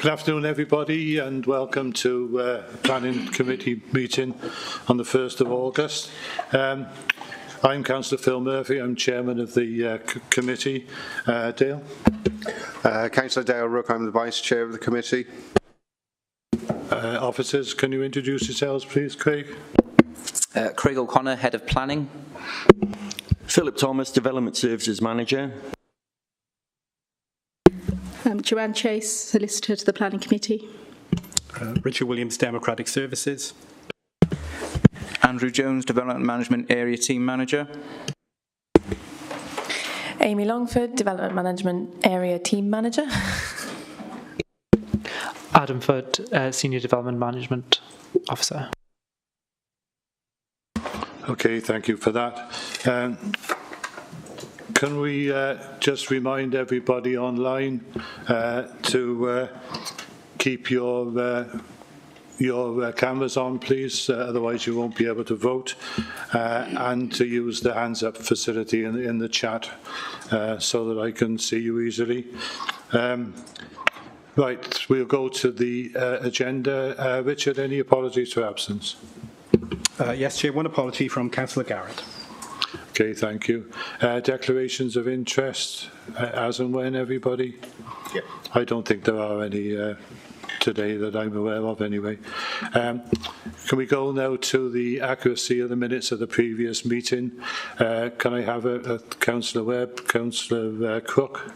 Good afternoon, everybody, and welcome to Planning Committee meeting on the 1st of August. I'm Councillor Phil Murphy. I'm Chairman of the committee. Dale? Councillor Dale Rook. I'm the Vice Chair of the committee. Officers, can you introduce yourselves, please? Craig? Craig O'Connor, Head of Planning. Philip Thomas, Development Services Manager. Joanne Chase, Solicitor to the Planning Committee. Richard Williams, Democratic Services. Andrew Jones, Development Management Area Team Manager. Amy Longford, Development Management Area Team Manager. Adam Foot, Senior Development Management Officer. Okay, thank you for that. Can we just remind everybody online to keep your cameras on, please, otherwise you won't be able to vote, and to use the hands up facility in the chat so that I can see you easily. Right, we'll go to the agenda. Richard, any apologies for absence? Yes, Chair, one apology from Councillor Garrett. Okay, thank you. Declarations of interest, as and when, everybody? Yep. I don't think there are any today that I'm aware of anyway. Can we go now to the accuracy of the minutes of the previous meeting? Can I have a Councillor Webb, Councillor Cook?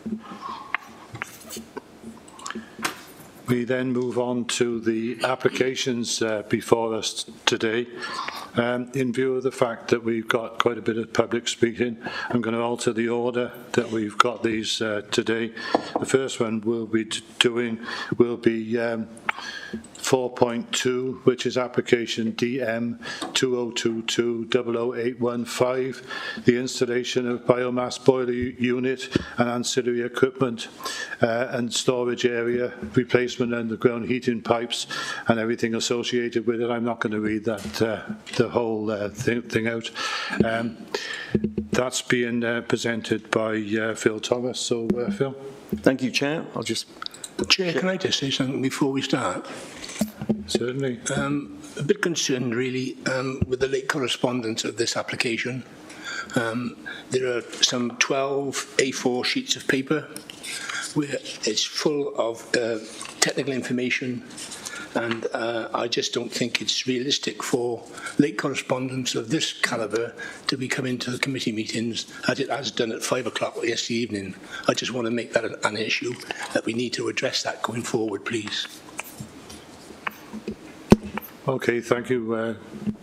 We then move on to the applications before us today. In view of the fact that we've got quite a bit of public speaking, I'm going to alter the order that we've got these today. The first one we'll be doing will be 4.2, which is application DM 2022-00815, the installation of biomass boiler unit and ancillary equipment and storage area, replacement underground heating pipes and everything associated with it. I'm not going to read that the whole thing out. That's being presented by Phil Thomas. So, Phil. Thank you, Chair. Chair, can I just say something before we start? Certainly. A bit concerned, really, with the late correspondence of this application. There are some 12 A4 sheets of paper where it's full of technical information, and I just don't think it's realistic for late correspondence of this calibre to be coming to the committee meetings as it has done at 5 o'clock yesterday evening. I just want to make that an issue, that we need to address that going forward, please. Okay, thank you,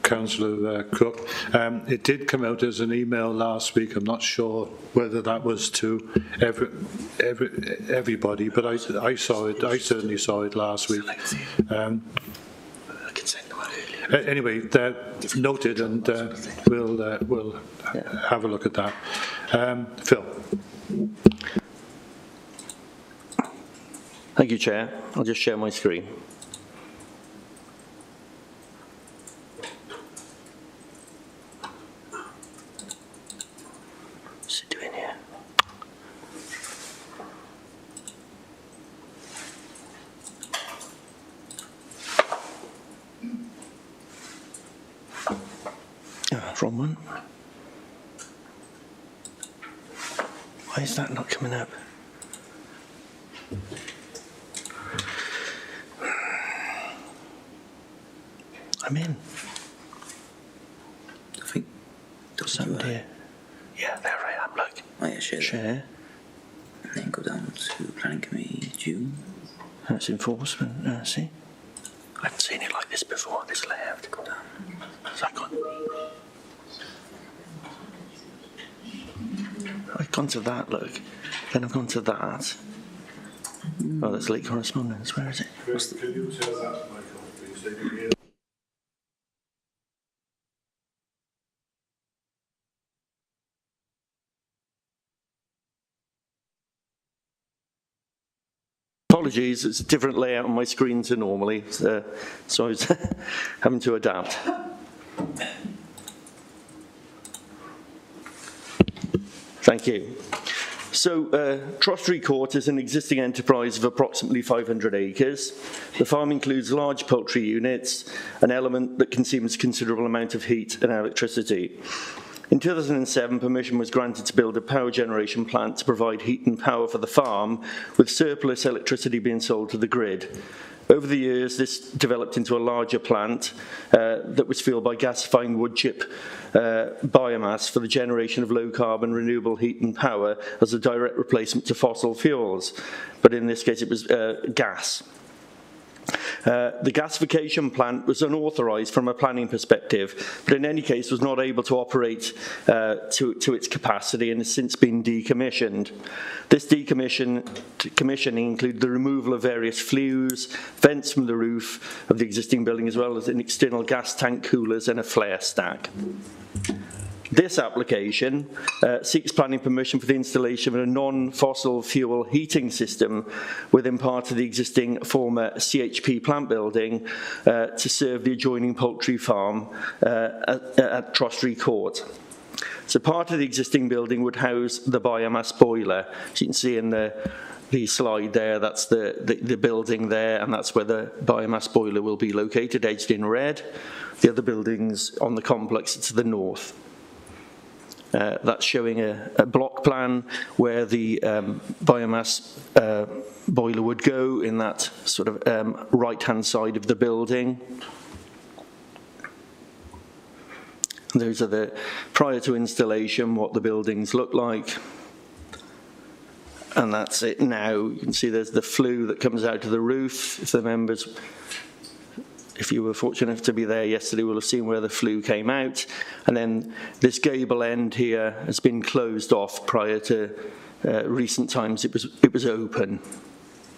Councillor Cook. It did come out as an email last week. I'm not sure whether that was to everybody, but I saw it. I certainly saw it last week. Anyway, noted, and we'll have a look at that. Phil. Thank you, Chair. I'll just share my screen. What's it doing here? Wrong one. Why is that not coming up? I'm in. I think. Something here. Yeah, there I am, look. Oh, yeah, share. And then go down to Planning Committee, June. That's enforcement, see? I haven't seen it like this before, this layout. Go down. I've gone to that, look. Then I've gone to that. Oh, that's late correspondence. Where is it? Can you tell that, Michael, please? Apologies, it's a different layout on my screen to normally, so I was having to adapt. Thank you. Trossery Court is an existing enterprise of approximately 500 acres. The farm includes large poultry units, an element that consumes a considerable amount of heat and electricity. In 2007, permission was granted to build a power generation plant to provide heat and power for the farm, with surplus electricity being sold to the grid. Over the years, this developed into a larger plant that was fueled by gasifying wood chip biomass for the generation of low-carbon renewable heat and power as a direct replacement to fossil fuels. But in this case, it was gas. The gasification plant was unauthorised from a planning perspective, but in any case was not able to operate to its capacity and has since been decommissioned. This decommissioning included the removal of various flues, vents from the roof of the existing building, as well as an external gas tank coolers and a flare stack. This application seeks planning permission for the installation of a non-fossil fuel heating system within part of the existing former CHP plant building to serve the adjoining poultry farm at Trossery Court. So part of the existing building would house the biomass boiler. As you can see in the slide there, that's the building there, and that's where the biomass boiler will be located, edged in red. The other buildings on the complex are to the north. That's showing a block plan where the biomass boiler would go in that sort of right-hand side of the building. Those are the, prior to installation, what the buildings look like. And that's it now. You can see there's the flue that comes out of the roof. If the members, if you were fortunate enough to be there yesterday, will have seen where the flue came out. And then this gable end here has been closed off. Prior to recent times, it was open.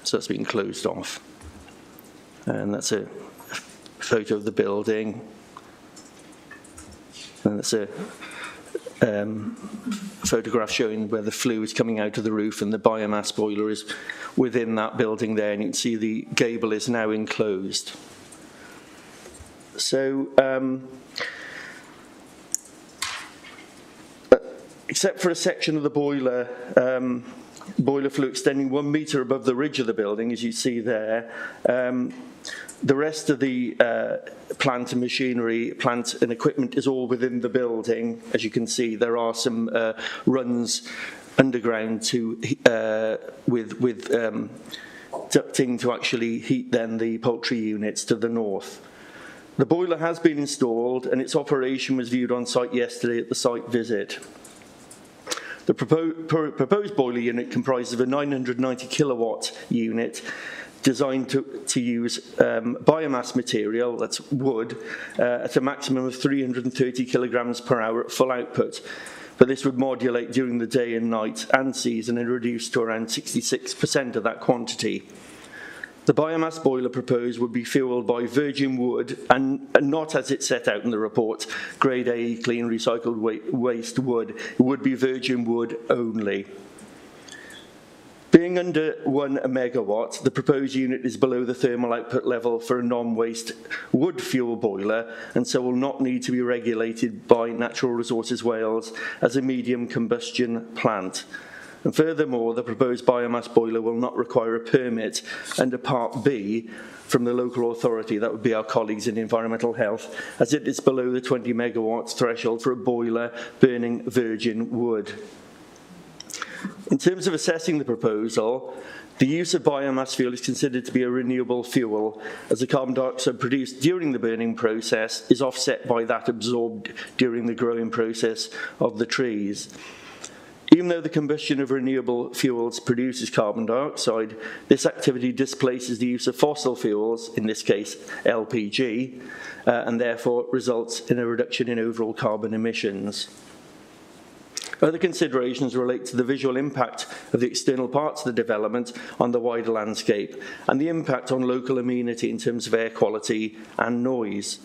So that's been closed off. And that's a photo of the building. And that's a photograph showing where the flue is coming out of the roof, and the biomass boiler is within that building there, and you can see the gable is now enclosed. So, except for a section of the boiler flue extending 1 metre above the ridge of the building, as you see there, the rest of the plant and machinery, plant and equipment is all within the building. As you can see, there are some runs underground to with ducting to actually heat then the poultry units to the north. The boiler has been installed, and its operation was viewed on site yesterday at the site visit. The proposed boiler unit comprises of a 990 kilowatt unit designed to use biomass material, that's wood, at a maximum of 330 kilograms per hour at full output. But this would modulate during the day and night and season and reduce to around 66% of that quantity. The biomass boiler proposed would be fuelled by virgin wood and not, as it's set out in the report, grade A clean recycled waste wood. It would be virgin wood only. Being under 1 megawatt, the proposed unit is below the thermal output level for a non-waste wood fuel boiler, and so will not need to be regulated by Natural Resources Wales as a medium combustion plant. And furthermore, the proposed biomass boiler will not require a permit under Part B from the local authority, that would be our colleagues in Environmental Health, as it is below the 20 megawatt threshold for a boiler burning virgin wood. In terms of assessing the proposal, the use of biomass fuel is considered to be a renewable fuel, as the carbon dioxide produced during the burning process is offset by that absorbed during the growing process of the trees. Even though the combustion of renewable fuels produces carbon dioxide, this activity displaces the use of fossil fuels, in this case LPG, and therefore results in a reduction in overall carbon emissions. Other considerations relate to the visual impact of the external parts of the development on the wider landscape and the impact on local amenity in terms of air quality and noise.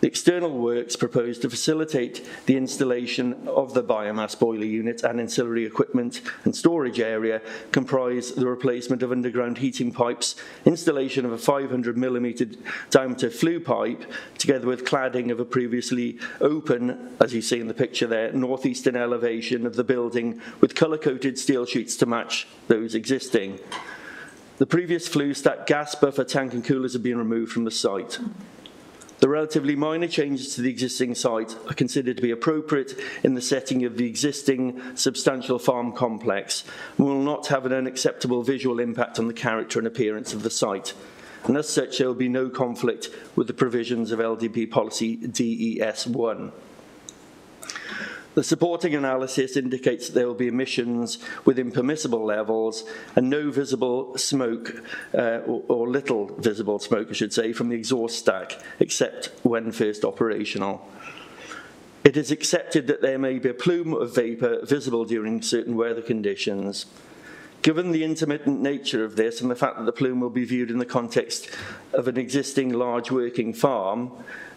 The external works proposed to facilitate the installation of the biomass boiler unit and ancillary equipment and storage area comprise the replacement of underground heating pipes, installation of a 500mm diameter flue pipe, together with cladding of a previously open, as you see in the picture there, northeastern elevation of the building with colour-coated steel sheets to match those existing. The previous flue stack gas buffer tank and coolers have been removed from the site. The relatively minor changes to the existing site are considered to be appropriate in the setting of the existing substantial farm complex and will not have an unacceptable visual impact on the character and appearance of the site. And as such, there will be no conflict with the provisions of LDP policy DES1. The supporting analysis indicates that there will be emissions within permissible levels and no visible smoke, or little visible smoke, I should say, from the exhaust stack, except when first operational. It is accepted that there may be a plume of vapour visible during certain weather conditions. Given the intermittent nature of this and the fact that the plume will be viewed in the context of an existing large working farm,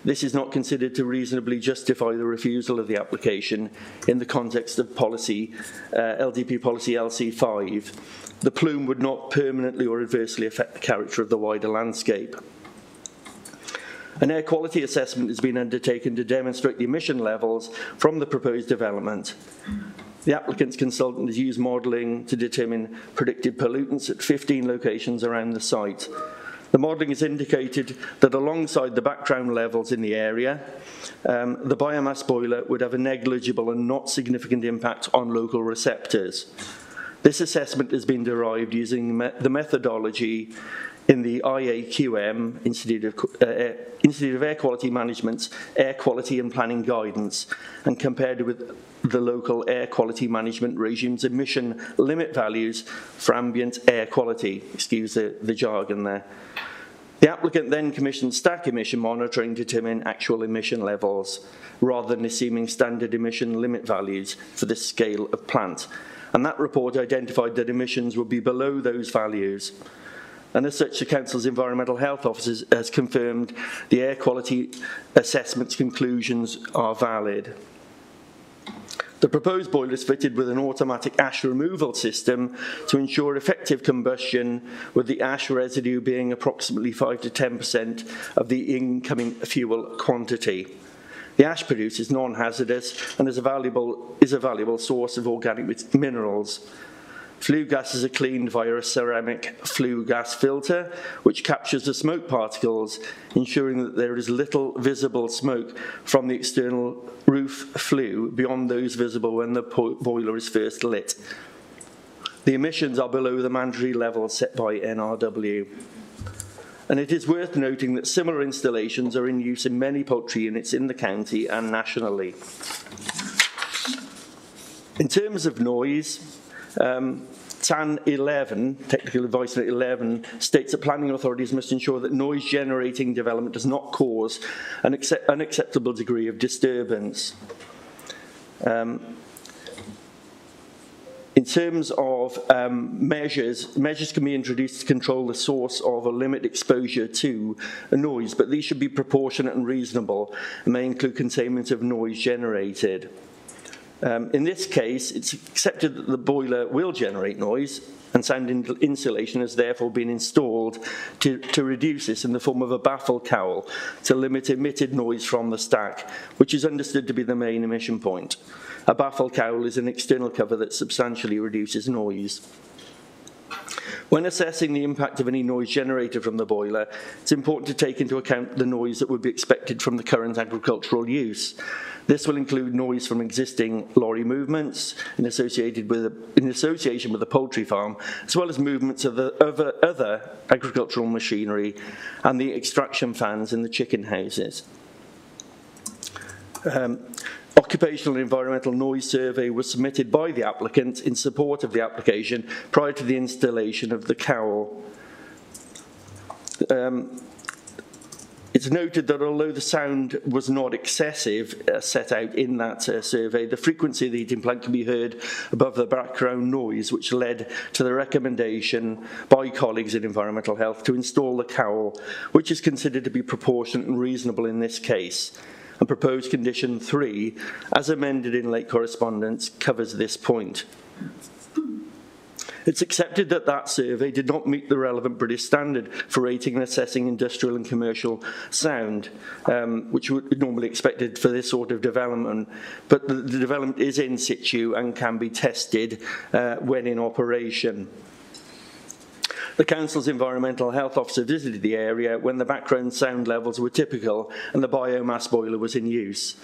this is not considered to reasonably justify the refusal of the application in the context of policy, LDP policy LC5. The plume would not permanently or adversely affect the character of the wider landscape. An air quality assessment has been undertaken to demonstrate the emission levels from the proposed development. The applicant's consultant has used modelling to determine predicted pollutants at 15 locations around the site. The modelling has indicated that alongside the background levels in the area, the biomass boiler would have a negligible and not significant impact on local receptors. This assessment has been derived using the methodology in the IAQM, Institute of Air Quality Management's Air Quality and Planning Guidance, and compared with the local air quality management regime's emission limit values for ambient air quality. Excuse the jargon there. The applicant then commissioned stack emission monitoring to determine actual emission levels, rather than assuming standard emission limit values for this scale of plant. And that report identified that emissions would be below those values. And as such, the Council's Environmental Health Office has confirmed the air quality assessment's conclusions are valid. The proposed boiler is fitted with an automatic ash removal system to ensure effective combustion, with the ash residue being approximately 5 to 10% of the incoming fuel quantity. The ash produced is non-hazardous and is a valuable source of organic minerals. Flue gases are cleaned via a ceramic flue gas filter, which captures the smoke particles, ensuring that there is little visible smoke from the external roof flue beyond those visible when the boiler is first lit. The emissions are below the mandatory levels set by NRW. And it is worth noting that similar installations are in use in many poultry units in the county and nationally. In terms of noise, TAN 11, Technical Advice Note 11, states that planning authorities must ensure that noise-generating development does not cause an unacceptable degree of disturbance. In terms of measures can be introduced to control the source of or limit exposure to a noise, but these should be proportionate and reasonable and may include containment of noise generated. In this case, it's accepted that the boiler will generate noise, and sound insulation has therefore been installed to reduce this in the form of a baffle cowl to limit emitted noise from the stack, which is understood to be the main emission point. A baffle cowl is an external cover that substantially reduces noise. When assessing the impact of any noise generated from the boiler, it's important to take into account the noise that would be expected from the current agricultural use. This will include noise from existing lorry movements in association with the poultry farm, as well as movements of other agricultural machinery and the extraction fans in the chicken houses. Occupational and environmental noise survey was submitted by the applicant in support of the application prior to the installation of the cowl. It's It's noted that although the sound was not excessive set out in that survey, the frequency of the heating plant can be heard above the background noise, which led to the recommendation by colleagues in environmental health to install the cowl, which is considered to be proportionate and reasonable in this case. And proposed condition 3, as amended in late correspondence, covers this point. It's accepted that that survey did not meet the relevant British standard for rating and assessing industrial and commercial sound, which would be normally expected for this sort of development, but the development is in situ and can be tested when in operation. The Council's Environmental Health Officer visited the area when the background sound levels were typical and the biomass boiler was in use.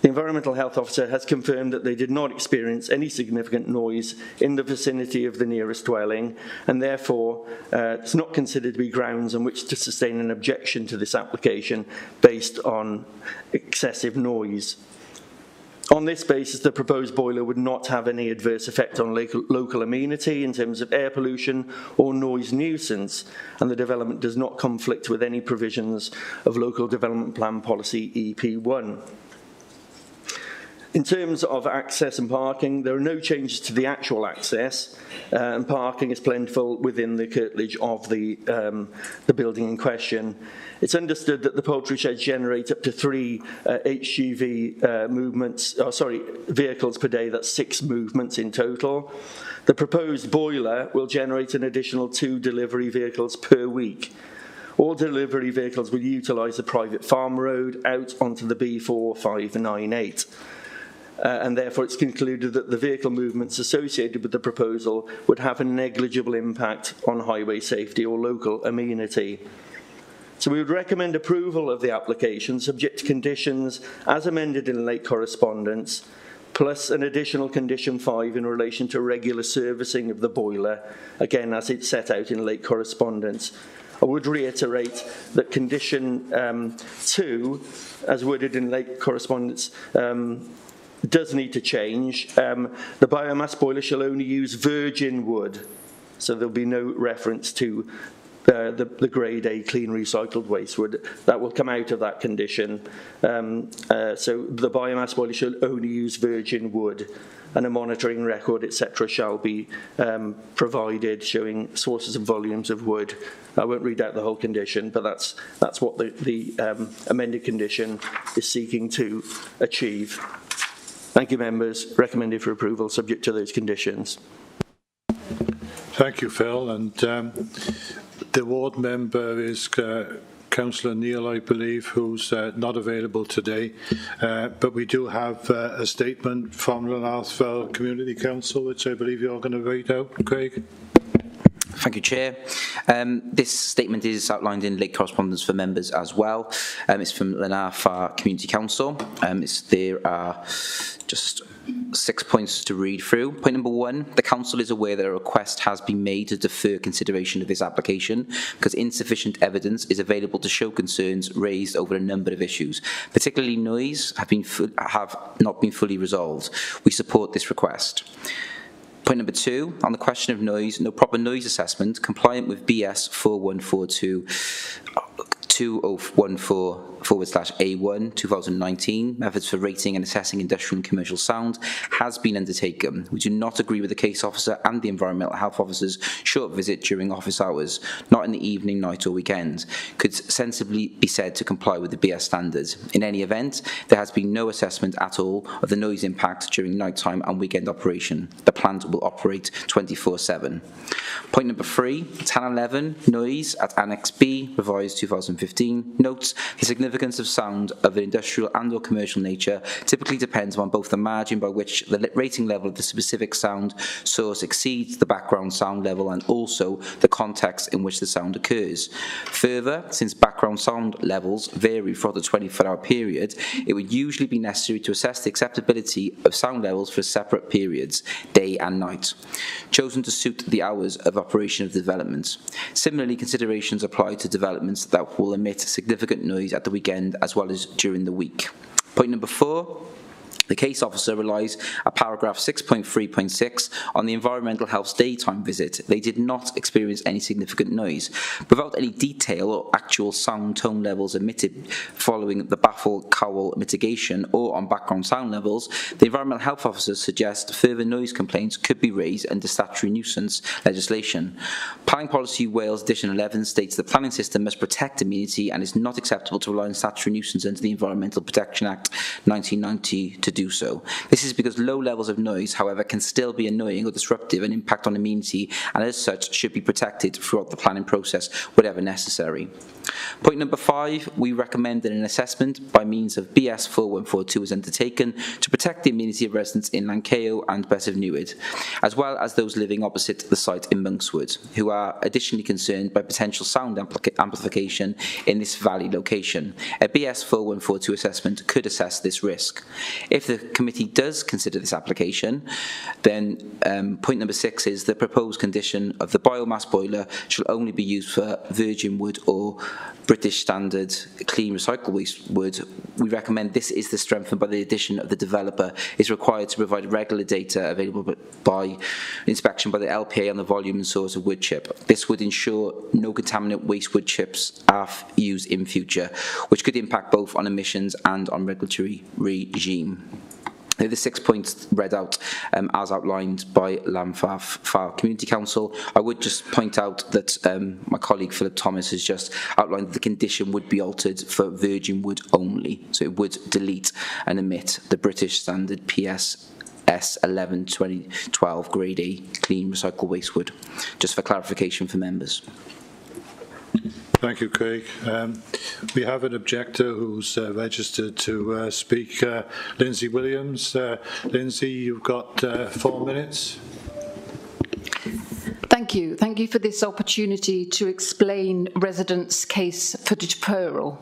The Environmental Health Officer has confirmed that they did not experience any significant noise in the vicinity of the nearest dwelling, and therefore it's not considered to be grounds on which to sustain an objection to this application based on excessive noise. On this basis, the proposed boiler would not have any adverse effect on local amenity in terms of air pollution or noise nuisance, and the development does not conflict with any provisions of Local Development Plan Policy EP1. In terms of access and parking, there are no changes to the actual access, and parking is plentiful within the curtilage of the building in question. It's understood that the poultry sheds generate up to 3 HGV vehicles per day. That's 6 movements in total. The proposed boiler will generate an additional 2 delivery vehicles per week. All delivery vehicles will utilise the private farm road out onto the B4598. And therefore it's concluded that the vehicle movements associated with the proposal would have a negligible impact on highway safety or local amenity. So we would recommend approval of the application subject to conditions as amended in late correspondence, plus an additional condition 5 in relation to regular servicing of the boiler, again as it's set out in late correspondence. I would reiterate that condition 2, as worded in late correspondence, does need to change. The biomass boiler shall only use virgin wood, so there'll be no reference to the grade A clean recycled waste wood. That will come out of that condition. So the biomass boiler shall only use virgin wood, and a monitoring record, etc., shall be provided showing sources and volumes of wood. I won't read out the whole condition, but that's what the amended condition is seeking to achieve. Thank you, members. Recommended for approval, subject to those conditions. Thank you, Phil. And the ward member is Councillor Neil, I believe, who's not available today. But we do have a statement from Lanarthvale Community Council, which I believe you're going to read out, Craig. Thank you, Chair. This statement is outlined in late correspondence for members as well. It's from Lanarthvale Community Council. There are just 6 points to read through. Point number 1, the Council is aware that a request has been made to defer consideration of this application because insufficient evidence is available to show concerns raised over a number of issues, particularly noise, have not been fully resolved. We support this request. Point number 2, on the question of noise, no proper noise assessment compliant with BS 4142 2014/A1 2019 methods for rating and assessing industrial and commercial sound has been undertaken. We do not agree with the case officer and the environmental health officer's short visit during office hours, not in the evening, night or weekend, could sensibly be said to comply with the BS standards. In any event, there has been no assessment at all of the noise impact during nighttime and weekend operation. The plant will operate 24/7. Point number 3, 1011 noise at Annex B, revised 2015, notes the significance of sound of an industrial and or commercial nature typically depends on both the margin by which the rating level of the specific sound source exceeds the background sound level and also the context in which the sound occurs. Further, since background sound levels vary throughout the 24-hour period, it would usually be necessary to assess the acceptability of sound levels for separate periods, day and night, chosen to suit the hours of operation of the development. Similarly, considerations apply to developments that will emit significant noise at the weekend as well as during the week. Point number 4, The case officer relies at paragraph 6.3.6 on the environmental health's daytime visit. They did not experience any significant noise. Without any detail or actual sound tone levels emitted following the baffle cowl mitigation or on background sound levels, the environmental health officer suggests further noise complaints could be raised under statutory nuisance legislation. Planning Policy Wales Edition 11 states the planning system must protect amenity and is not acceptable to rely on statutory nuisance under the Environmental Protection Act 1990 to do so. This is because low levels of noise, however, can still be annoying or disruptive and impact on amenity, and as such should be protected throughout the planning process wherever necessary. Point number 5, we recommend that an assessment by means of BS 4142 is undertaken to protect the amenity of residents in Lanceo and Bessef Newid, as well as those living opposite the site in Monkswood, who are additionally concerned by potential sound amplification in this valley location. A BS 4142 assessment could assess this risk. If the committee does consider this application, then point number 6 is the proposed condition of the biomass boiler shall only be used for virgin wood or British standard clean recycled waste wood. We recommend this is strengthened by the addition of the developer is required to provide regular data available by inspection by the LPA on the volume and source of wood chip. This would ensure no contaminant waste wood chips are used in future, which could impact both on emissions and on regulatory regime. The 6 points read out as outlined by Llanfair Community Council. I would just point out that my colleague Philip Thomas has just outlined that the condition would be altered for virgin wood only. So it would delete and omit the British Standard PSS 11 2012 Grade A clean recycled waste wood, just for clarification for members. Thank you, Craig. We have an objector who's registered to speak, Lindsay Williams. Lindsay, you've got 4 minutes. Thank you. Thank you for this opportunity to explain residents' case for deferral.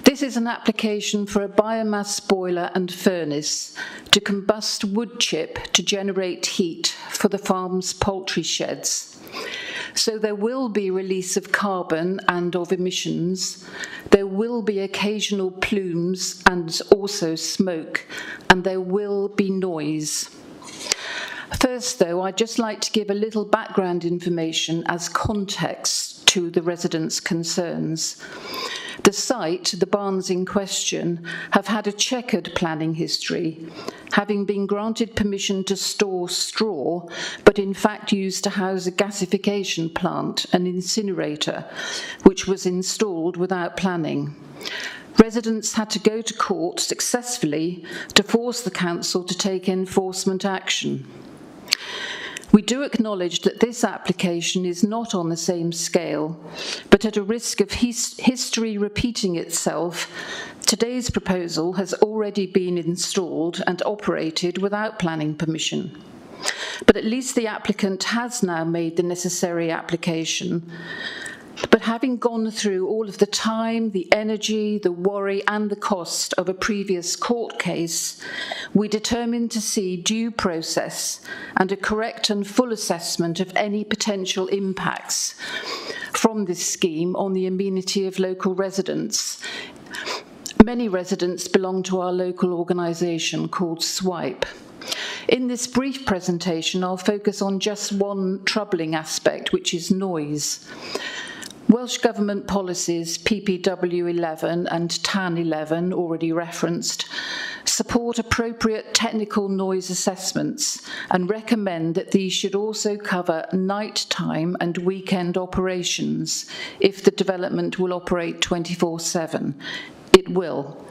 This is an application for a biomass boiler and furnace to combust wood chip to generate heat for the farm's poultry sheds. So there will be release of carbon and of emissions. There will be occasional plumes and also smoke, and there will be noise. First, though, I'd just like to give a little background information as context to the residents' concerns. The site, the barns in question, have had a checkered planning history, having been granted permission to store straw, but in fact used to house a gasification plant, an incinerator, which was installed without planning. Residents had to go to court successfully to force the council to take enforcement action. We do acknowledge that this application is not on the same scale, but at a risk of history repeating itself, today's proposal has already been installed and operated without planning permission. But at least the applicant has now made the necessary application. But having gone through all of the time, the energy, the worry and the cost of a previous court case, we determined to see due process and a correct and full assessment of any potential impacts from this scheme on the amenity of local residents. Many residents belong to our local organisation called SWIPE. In this brief presentation, I'll focus on just one troubling aspect, which is noise. Welsh Government policies PPW 11 and TAN 11, already referenced, support appropriate technical noise assessments and recommend that these should also cover nighttime and weekend operations if the development will operate 24/7. It will.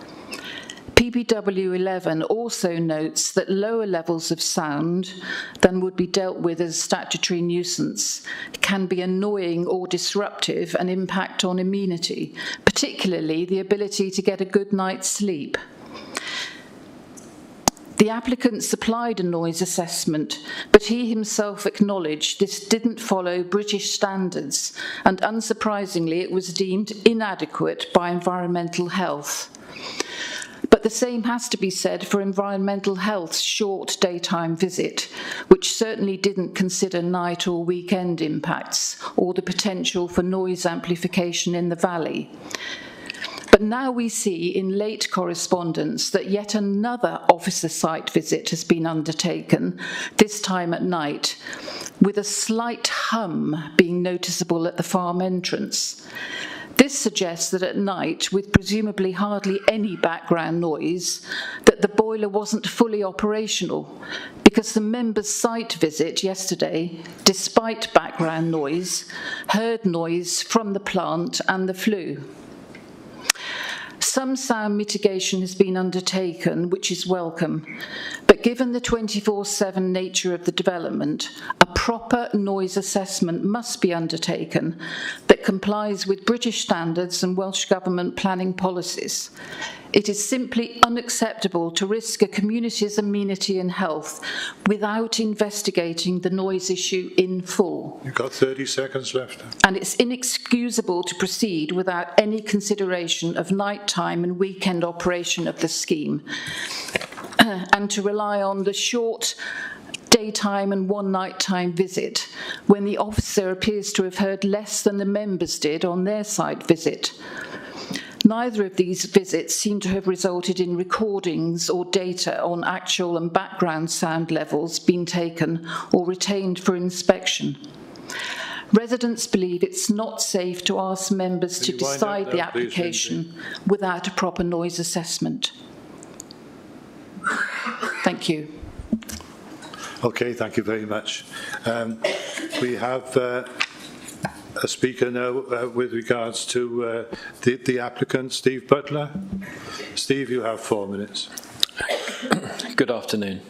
PPW 11 also notes that lower levels of sound than would be dealt with as statutory nuisance can be annoying or disruptive and impact on amenity, particularly the ability to get a good night's sleep. The applicant supplied a noise assessment, but he himself acknowledged this didn't follow British standards, and unsurprisingly it was deemed inadequate by Environmental Health. But the same has to be said for Environmental Health's short daytime visit, which certainly didn't consider night or weekend impacts or the potential for noise amplification in the valley. But now we see in late correspondence that yet another officer site visit has been undertaken, this time at night, with a slight hum being noticeable at the farm entrance. This suggests that at night, with presumably hardly any background noise, that the boiler wasn't fully operational, because the members' site visit yesterday, despite background noise, heard noise from the plant and the flue. Some sound mitigation has been undertaken, which is welcome, but given the 24/7 nature of the development, a proper noise assessment must be undertaken that complies with British standards and Welsh Government planning policies. It is simply unacceptable to risk a community's amenity and health without investigating the noise issue in full. You've got 30 seconds left. And it's inexcusable to proceed without any consideration of nighttime and weekend operation of the scheme, and to rely on the short daytime and one nighttime visit when the officer appears to have heard less than the members did on their site visit. Neither of these visits seem to have resulted in recordings or data on actual and background sound levels being taken or retained for inspection. Residents believe it's not safe to ask members to decide the application without a proper noise assessment. Thank you. Okay, thank you very much. We have a speaker now with regards to the applicant, Steve Butler. Steve, you have 4 minutes. Good afternoon.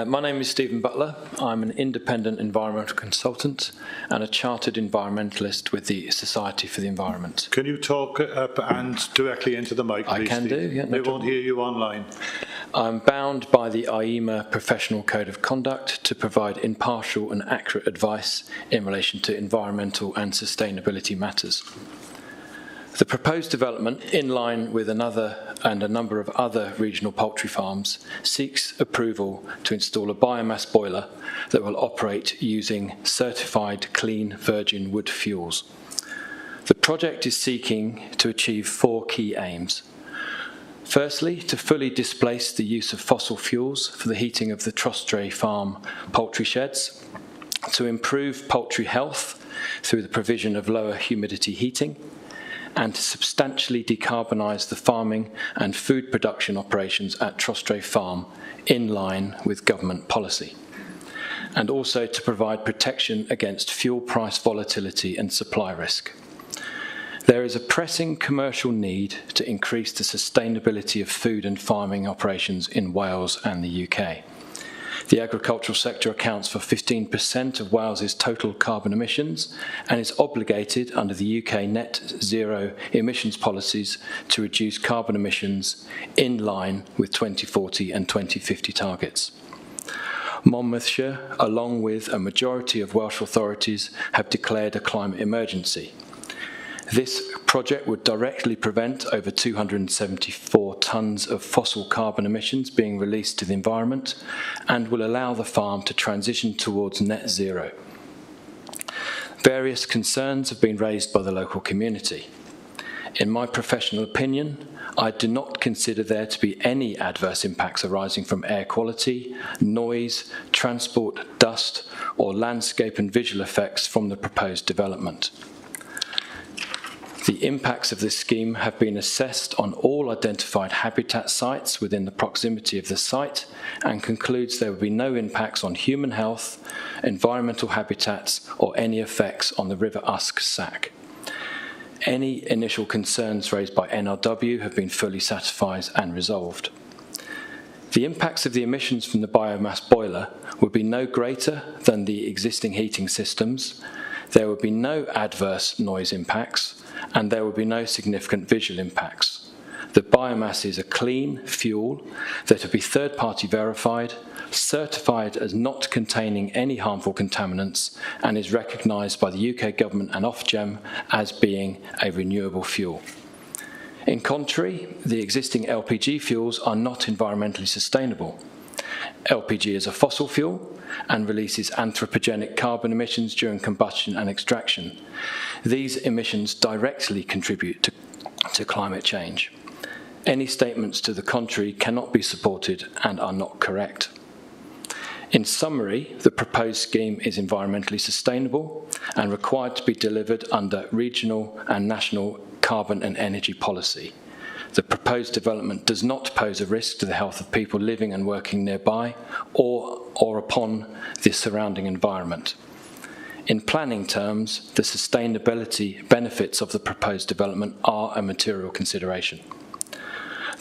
My name is Stephen Butler. I'm an independent environmental consultant and a chartered environmentalist with the Society for the Environment. Can you talk up and directly into the mic, please? I can Steve? do, yeah. They won't hear you online. I'm bound by the IEMA Professional Code of Conduct to provide impartial and accurate advice in relation to environmental and sustainability matters. The proposed development, in line with another and a number of other regional poultry farms, seeks approval to install a biomass boiler that will operate using certified clean virgin wood fuels. The project is seeking to achieve 4 key aims. Firstly, to fully displace the use of fossil fuels for the heating of the Trostray Farm poultry sheds, to improve poultry health through the provision of lower humidity heating, and to substantially decarbonise the farming and food production operations at Trostray Farm in line with government policy, and also to provide protection against fuel price volatility and supply risk. There is a pressing commercial need to increase the sustainability of food and farming operations in Wales and the UK. The agricultural sector accounts for 15% of Wales's total carbon emissions and is obligated under the UK net zero emissions policies to reduce carbon emissions in line with 2040 and 2050 targets. Monmouthshire, along with a majority of Welsh authorities, have declared a climate emergency. This project would directly prevent over 274 tonnes of fossil carbon emissions being released to the environment and will allow the farm to transition towards net zero. Various concerns have been raised by the local community. In my professional opinion, I do not consider there to be any adverse impacts arising from air quality, noise, transport, dust, or landscape and visual effects from the proposed development. The impacts of this scheme have been assessed on all identified habitat sites within the proximity of the site and concludes there will be no impacts on human health, environmental habitats, or any effects on the River Usk Sack. Any initial concerns raised by NRW have been fully satisfied and resolved. The impacts of the emissions from the biomass boiler would be no greater than the existing heating systems. There would be no adverse noise impacts, and there will be no significant visual impacts. The biomass is a clean fuel that will be third-party verified, certified as not containing any harmful contaminants, and is recognised by the UK Government and Ofgem as being a renewable fuel. In contrary, the existing LPG fuels are not environmentally sustainable. LPG is a fossil fuel and releases anthropogenic carbon emissions during combustion and extraction. These emissions directly contribute to to climate change. Any statements to the contrary cannot be supported and are not correct. In summary, the proposed scheme is environmentally sustainable and required to be delivered under regional and national carbon and energy policy. The proposed development does not pose a risk to the health of people living and working nearby or upon the surrounding environment. In planning terms, the sustainability benefits of the proposed development are a material consideration.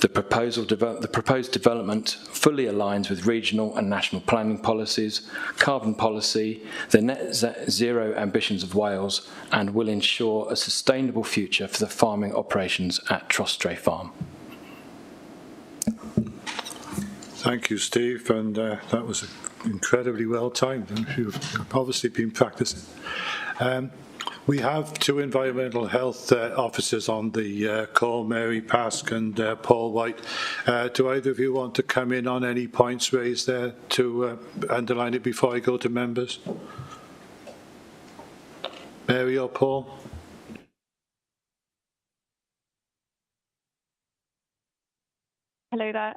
The proposed development fully aligns with regional and national planning policies, carbon policy, the net zero ambitions of Wales, and will ensure a sustainable future for the farming operations at Trostray Farm. Thank you, Steve, and that was incredibly well timed, and you've obviously been practicing. We have two environmental health officers on the call, Mary Pask and Paul White. Do either of you want to come in on any points raised there to underline it before I go to members? Mary or Paul? Hello there.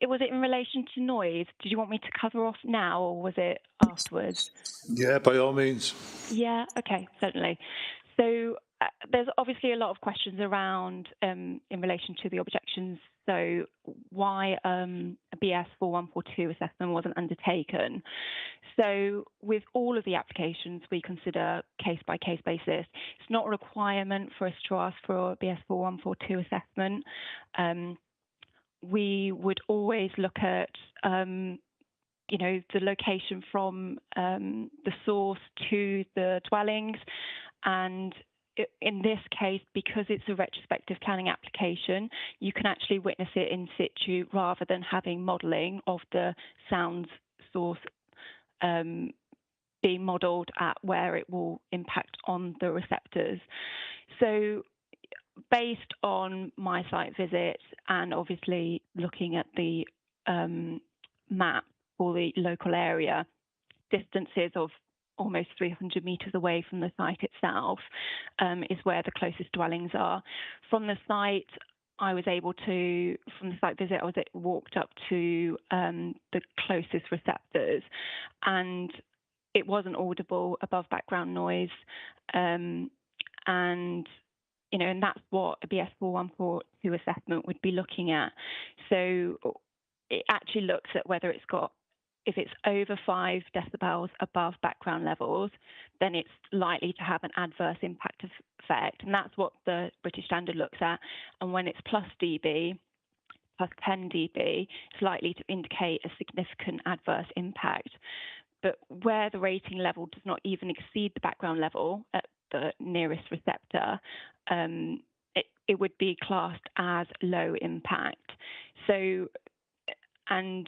Was it in relation to noise? Did you want me to cover off now, or was it afterwards? Yeah, by all means. Yeah, okay, certainly. So there's obviously a lot of questions around in relation to the objections. So why a BS 4142 assessment wasn't undertaken. So with all of the applications, we consider case-by-case basis. It's not a requirement for us to ask for a BS 4142 assessment. We would always look at, the location from the source to the dwellings. And in this case, because it's a retrospective planning application, you can actually witness it in situ rather than having modelling of the sound source being modelled at where it will impact on the receptors. So based on my site visit and obviously looking at the map for the local area, distances of almost 300 metres away from the site itself is where the closest dwellings are. From the site, from the site visit, I walked up to the closest receptors, and it wasn't audible above background noise. And that's what a BS 4142 assessment would be looking at. So it actually looks at whether if it's over 5 decibels above background levels, then it's likely to have an adverse impact effect. And that's what the British Standard looks at. And when it's plus dB, plus 10 dB, it's likely to indicate a significant adverse impact. But where the rating level does not even exceed the background level at the nearest receptor, it would be classed as low impact. So, and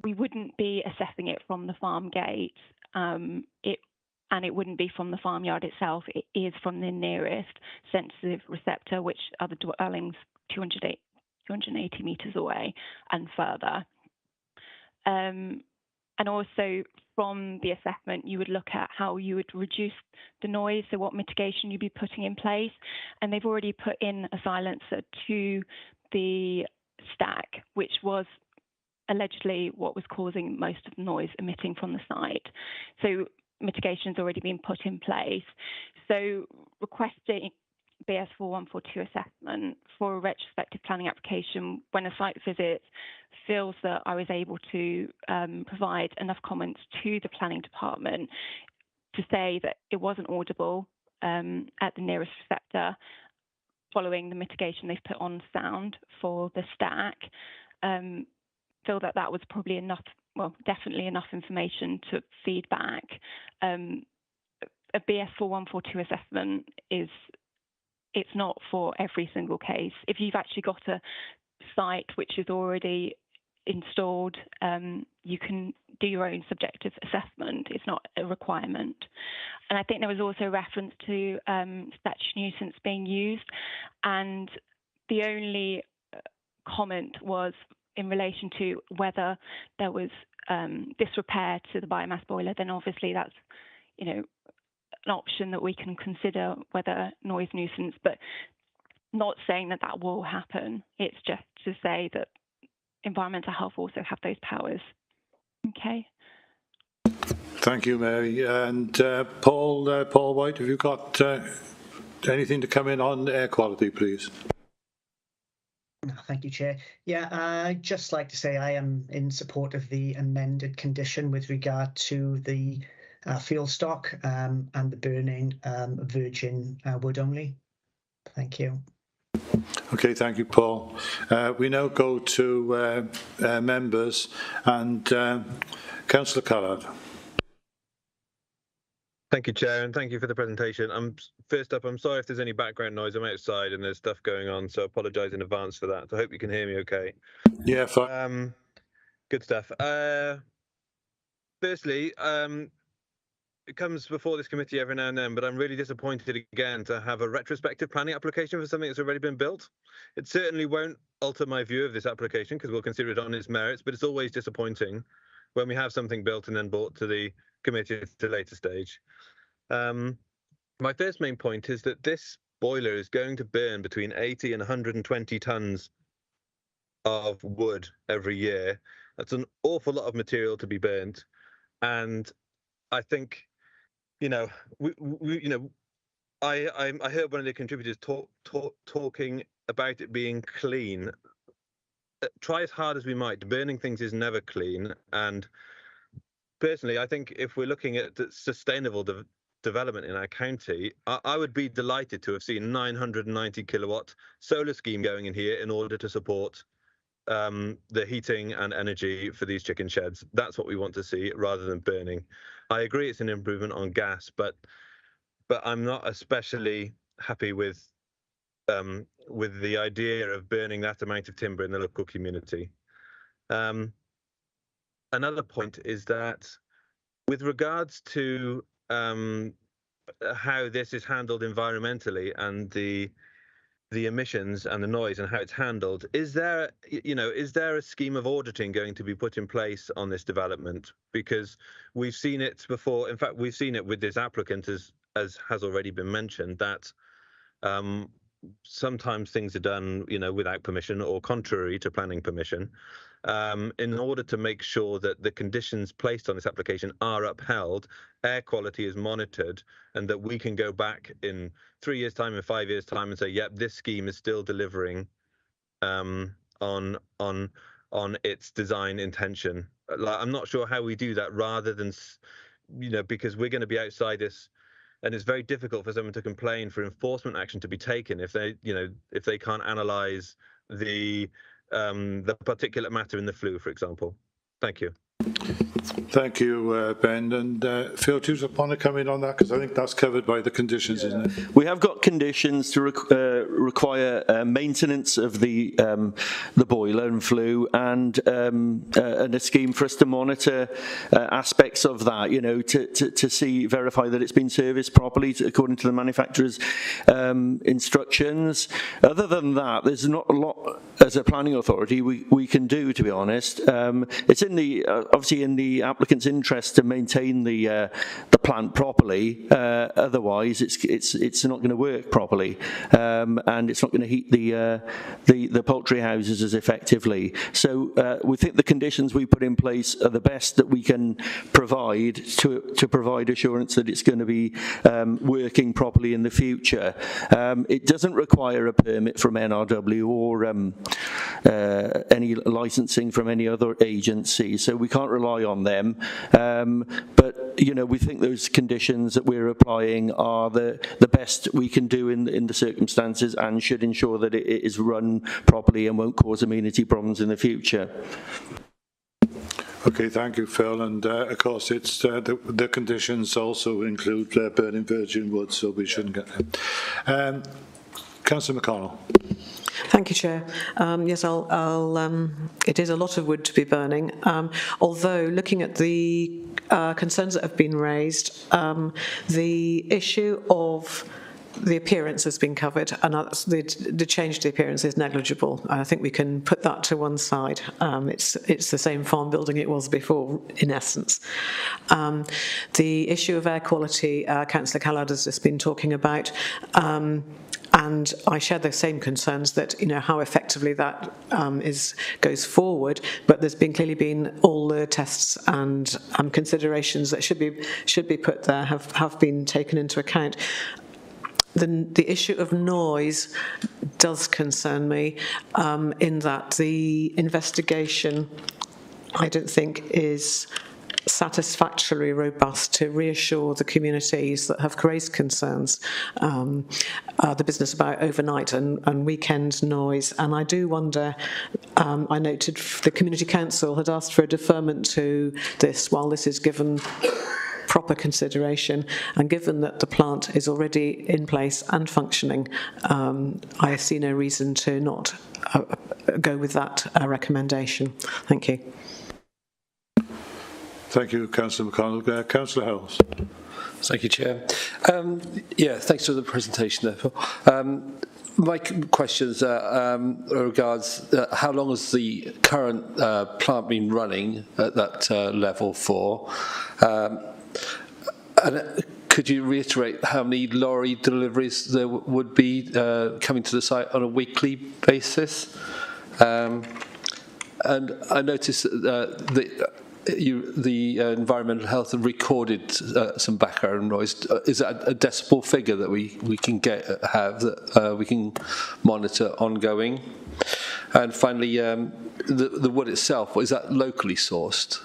we wouldn't be assessing it from the farm gate, and it wouldn't be from the farmyard itself. It is from the nearest sensitive receptor, which are the dwellings 280 metres away and further. And also from the assessment, you would look at how you would reduce the noise, so what mitigation you'd be putting in place. And they've already put in a silencer to the stack, which was allegedly what was causing most of the noise emitting from the site. So mitigation's already been put in place. So requesting BS 4142 assessment for a retrospective planning application when a site visit feels that I was able to provide enough comments to the planning department to say that it wasn't audible at the nearest receptor following the mitigation they've put on sound for the stack. Feel that that was probably enough, well, definitely enough information to feed back. A BS 4142 assessment it's not for every single case. If you've actually got a site which is already installed, you can do your own subjective assessment. It's not a requirement. And I think there was also reference to statutory nuisance being used, and the only comment was in relation to whether there was disrepair to the biomass boiler. Then obviously that's, an option that we can consider whether noise nuisance, but not saying that that will happen. It's just to say that environmental health also have those powers. Okay. Thank you, Mary. And Paul White, have you got anything to come in on air quality, please? Thank you, Chair. Yeah, I'd just like to say I am in support of the amended condition with regard to the field stock and the burning virgin wood only. Thank you. Okay, thank you, Paul. We now go to members, and Councillor Callard. Thank you, Chair, and thank you for the presentation. First up, I'm sorry if there's any background noise. I'm outside and there's stuff going on, so I apologise in advance for that. I hope you can hear me okay. Yeah, fine. Good stuff. Firstly, it comes before this committee every now and then, but I'm really disappointed again to have a retrospective planning application for something that's already been built. It certainly won't alter my view of this application because we'll consider it on its merits, but it's always disappointing when we have something built and then brought to the committee at a later stage. My first main point is that this boiler is going to burn between 80 and 120 tonnes of wood every year. That's an awful lot of material to be burnt, and I think, you know, I heard one of the contributors talking about it being clean. Try as hard as we might, burning things is never clean. And personally, I think if we're looking at sustainable development in our county, I would be delighted to have seen 990 kilowatt solar scheme going in here in order to support the heating and energy for these chicken sheds. That's what we want to see rather than burning. I agree it's an improvement on gas, but I'm not especially happy with the idea of burning that amount of timber in the local community. Another point is that with regards to how this is handled environmentally and the emissions and the noise and how it's handled, is there a scheme of auditing going to be put in place on this development? Because we've seen it before. In fact, we've seen it with this applicant, as has already been mentioned, that sometimes things are done, without permission or contrary to planning permission. In order to make sure that the conditions placed on this application are upheld, air quality is monitored, and that we can go back in 3 years' time, in 5 years' time, and say, yep, this scheme is still delivering on its design intention. I'm not sure how we do that, rather than, because we're going to be outside this, and it's very difficult for someone to complain for enforcement action to be taken if they can't analyse the particulate matter in the flue, for example. Thank you. Thank you, Ben. And Phil, do you want to come in on that? Because I think that's covered by the conditions, isn't it? We have got conditions to require maintenance of the boiler and flue, and a scheme for us to monitor aspects of that, to verify that it's been serviced properly according to the manufacturer's instructions. Other than that, there's not a lot as a planning authority we can do, to be honest. It's in the obviously in the applicant's interest to maintain the plant properly. Otherwise, it's not going to work properly, and it's not going to heat the poultry houses as effectively. So we think the conditions we put in place are the best that we can provide to provide assurance that it's going to be working properly in the future. It doesn't require a permit from NRW or any licensing from any other agency, so we can't rely on them. But we think those conditions that we're applying are the best we can do in the circumstances, and should ensure that it is run properly and won't cause amenity problems in the future. Okay, thank you, Phil. And of course, it's the conditions also include burning virgin wood, so we shouldn't get them. Councillor McConnell. Thank you, Chair. Yes, it is a lot of wood to be burning, although looking at the concerns that have been raised, the issue of the appearance has been covered, and the change to the appearance is negligible. I think we can put that to one side. It's the same farm building it was before, in essence. The issue of air quality, Councillor Callard has just been talking about, and and I share the same concerns that, how effectively that goes forward. But there's clearly been all the tests and considerations that should be put there have been taken into account. The issue of noise does concern me, in that the investigation, I don't think, is satisfactorily robust to reassure the communities that have raised concerns, the business about overnight and weekend noise. And I do wonder, I noted the Community Council had asked for a deferment to this while this is given proper consideration, and given that the plant is already in place and functioning, I see no reason to not go with that recommendation. Thank you. Thank you, Councillor McConnell. Councillor Howells. Thank you, Chair. Thanks for the presentation there. My questions regards how long has the current plant been running at that level for? And could you reiterate how many lorry deliveries there would be coming to the site on a weekly basis? And I noticed that the environmental health have recorded some background noise. Is that a decibel figure that we can have that we can monitor ongoing? And finally, the wood itself, is that locally sourced?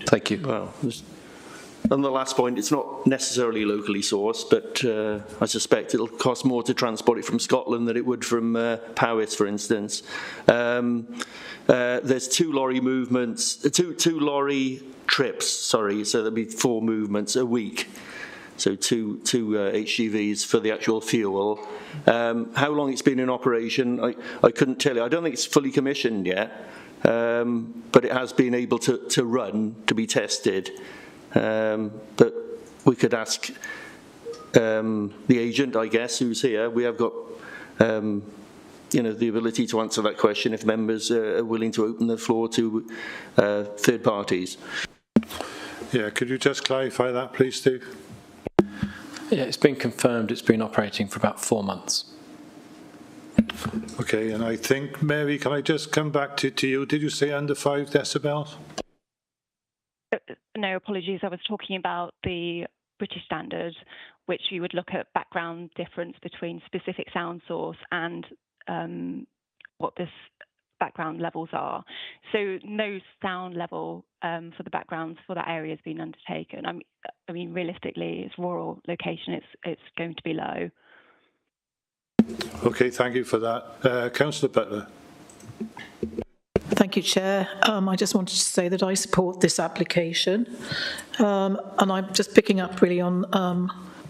Thank you. Well, on the last point, it's not necessarily locally sourced, but I suspect it'll cost more to transport it from Scotland than it would from Powys, for instance. There's two lorry trips, so there'll be 4 movements a week. So two HGVs for the actual fuel. How long it's been in operation, I couldn't tell you. I don't think it's fully commissioned yet, but it has been able to run, to be tested. But we could ask the agent, I guess, who's here. We have got the ability to answer that question if members are willing to open the floor to third parties. Yeah, could you just clarify that, please, Steve? Yeah, it's been confirmed it's been operating for about 4 months. Okay, and I think, Mary, can I just come back to you? Did you say under 5 decibels? No, apologies. I was talking about the British standard, which you would look at background difference between specific sound source and what this background levels are. So no sound level for the backgrounds for that area has been undertaken. I mean, realistically, it's rural location. It's going to be low. Okay, thank you for that. Councillor Butler. Thank you, Chair. I just wanted to say that I support this application, and I'm just picking up really on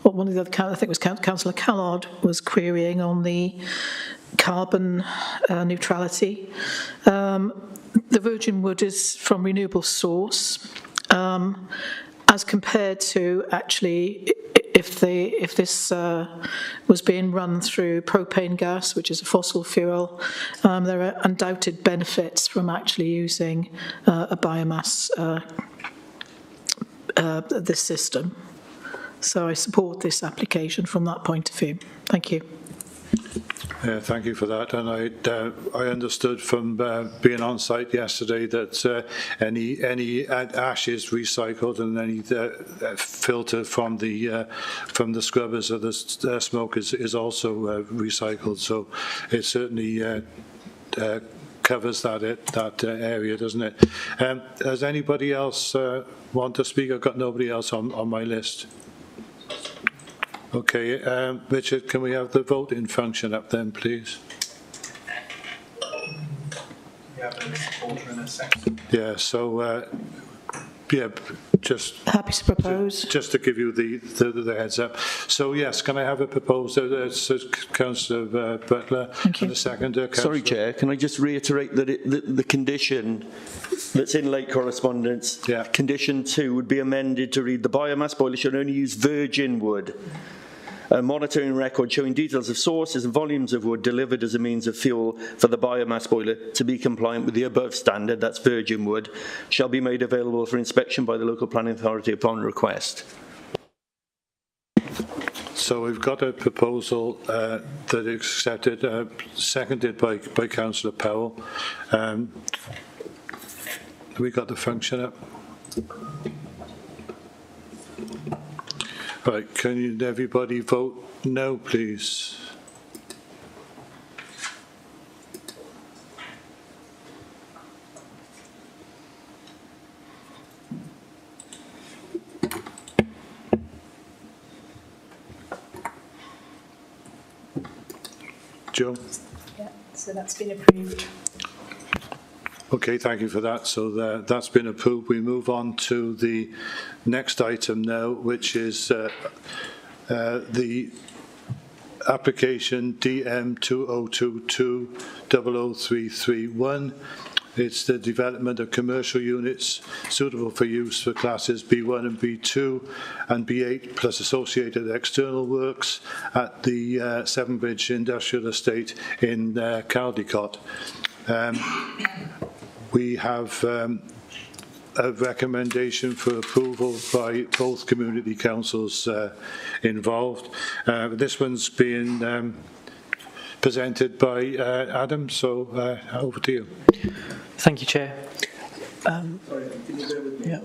what one of the other, I think it was Councillor Callard was querying on the carbon neutrality. The virgin wood is from renewable source, as compared to actually if this was being run through propane gas, which is a fossil fuel. There are undoubted benefits from actually using a biomass this system. So I support this application from that point of view. Thank you. Thank you for that. And I understood from being on site yesterday that any ash is recycled, and any filter from the scrubbers of the smoke is also recycled. So it certainly covers that area, doesn't it? Does anybody else want to speak? I've got nobody else on my list. Okay, Richard, can we have the voting function up then, please? Yeah, so just happy to propose. Just to give you the heads up. So yes, can I have a proposal? Councillor Butler. Thank you. And the seconder. Sorry, Chair. Can I just reiterate that the condition that's in late correspondence, condition 2, would be amended to read: the biomass boiler should only use virgin wood. A monitoring record showing details of sources and volumes of wood delivered as a means of fuel for the biomass boiler to be compliant with the above standard, that's virgin wood, shall be made available for inspection by the local planning authority upon request. So we've got a proposal that is accepted, seconded by Councillor Powell. Have we got the function up? Right, can everybody vote no, please? Joe? Yeah, so that's been approved. Okay, thank you for that. So that's been approved. We move on to the next item now, which is the application DM2022-00331. It's the development of commercial units suitable for use for classes B1 and B2 and B8 plus associated external works at the Severnbridge Industrial Estate in Caldicot. We have a recommendation for approval by both community councils involved. This one's being presented by Adam, so over to you. Thank you, Chair. Yeah.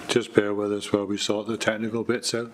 Just bear with us while we sort the technical bits out.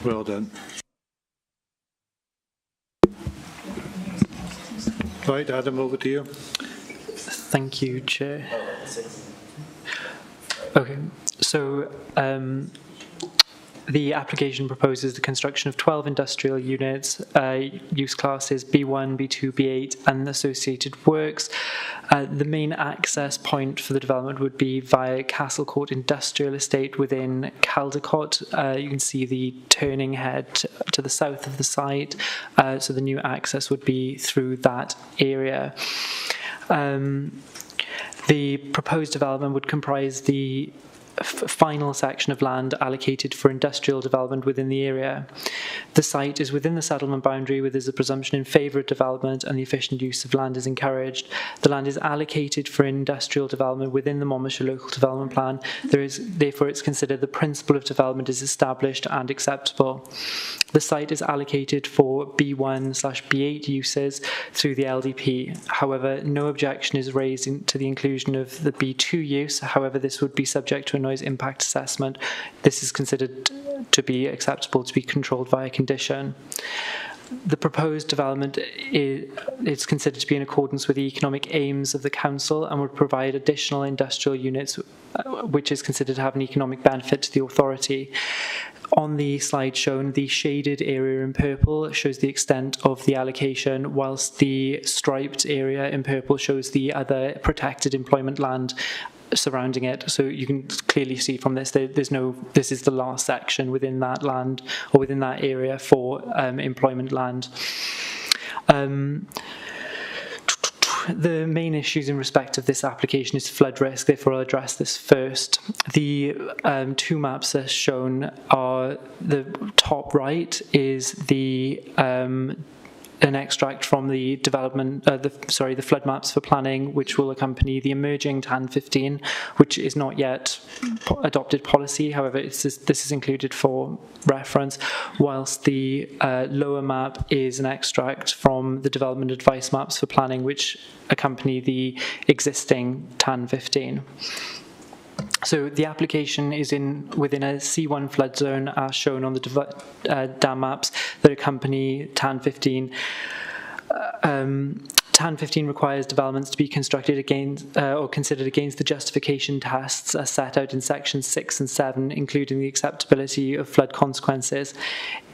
Well done. Right, Adam, over to you. Thank you, Chair. Okay, so the application proposes the construction of 12 industrial units, use classes B1, B2, B8, and associated works. The main access point for the development would be via Castlecourt Industrial Estate within Caldicot. You can see the turning head to the south of the site, so the new access would be through that area. The proposed development would comprise the final section of land allocated for industrial development within the area. The site is within the settlement boundary, where there's a presumption in favour of development and the efficient use of land is encouraged. The land is allocated for industrial development within the Monmouthshire Local Development Plan. Therefore, it's considered the principle of development is established and acceptable. The site is allocated for B1/B8 uses through the LDP. However, no objection is raised to the inclusion of the B2 use. However, this would be subject to a noise impact assessment. This is considered to be acceptable to be controlled via condition. The proposed development is considered to be in accordance with the economic aims of the council and would provide additional industrial units, which is considered to have an economic benefit to the authority. On the slide shown, the shaded area in purple shows the extent of the allocation, whilst the striped area in purple shows the other protected employment land surrounding it. So you can clearly see from this, this is the last section within that land or within that area for employment land. The main issues in respect of this application is flood risk, therefore I'll address this first. The two maps that are shown are, the top right is the an extract from the development, the flood maps for planning, which will accompany the emerging TAN 15, which is not yet adopted policy. However, this is included for reference, whilst the lower map is an extract from the development advice maps for planning, which accompany the existing TAN 15. So the application is within a C1 flood zone as shown on the dam maps that accompany TAN 15. TAN 15 requires developments to be constructed against or considered against the justification tests as set out in sections 6 and 7, including the acceptability of flood consequences.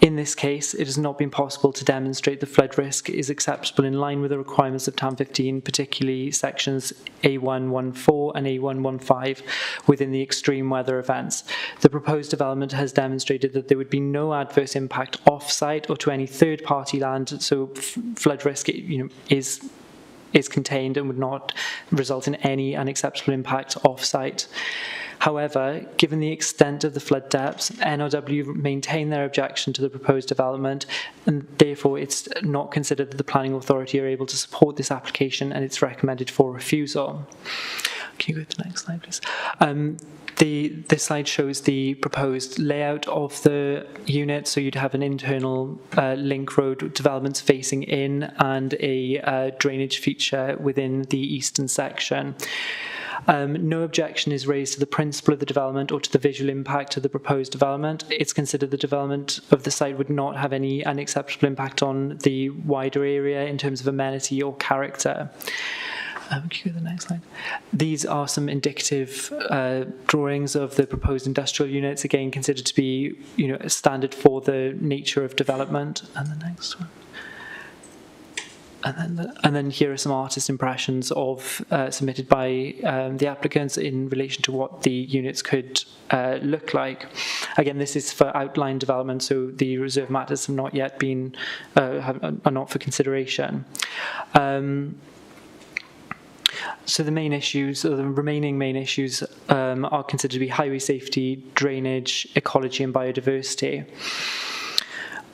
In this case, it has not been possible to demonstrate the flood risk is acceptable in line with the requirements of TAN 15, particularly sections A114 and A115 within the extreme weather events. The proposed development has demonstrated that there would be no adverse impact off-site or to any third-party land, so flood risk is contained and would not result in any unacceptable impact off-site. However, given the extent of the flood depths, NRW maintain their objection to the proposed development, and therefore it's not considered that the planning authority are able to support this application, and it's recommended for refusal. Can you go to the next slide, please? This slide shows the proposed layout of the unit. So you'd have an internal link road, developments facing in, and a drainage feature within the eastern section. No objection is raised to the principle of the development or to the visual impact of the proposed development. It's considered the development of the site would not have any unacceptable impact on the wider area in terms of amenity or character. Can you go to the next slide? These are some indicative drawings of the proposed industrial units, again considered to be, standard for the nature of development. And the next one. And then here are some artist impressions of submitted by the applicants in relation to what the units could look like. Again, this is for outline development, so the reserve matters have not yet been are not for consideration. So the main issues, or the remaining main issues, are considered to be highway safety, drainage, ecology and biodiversity.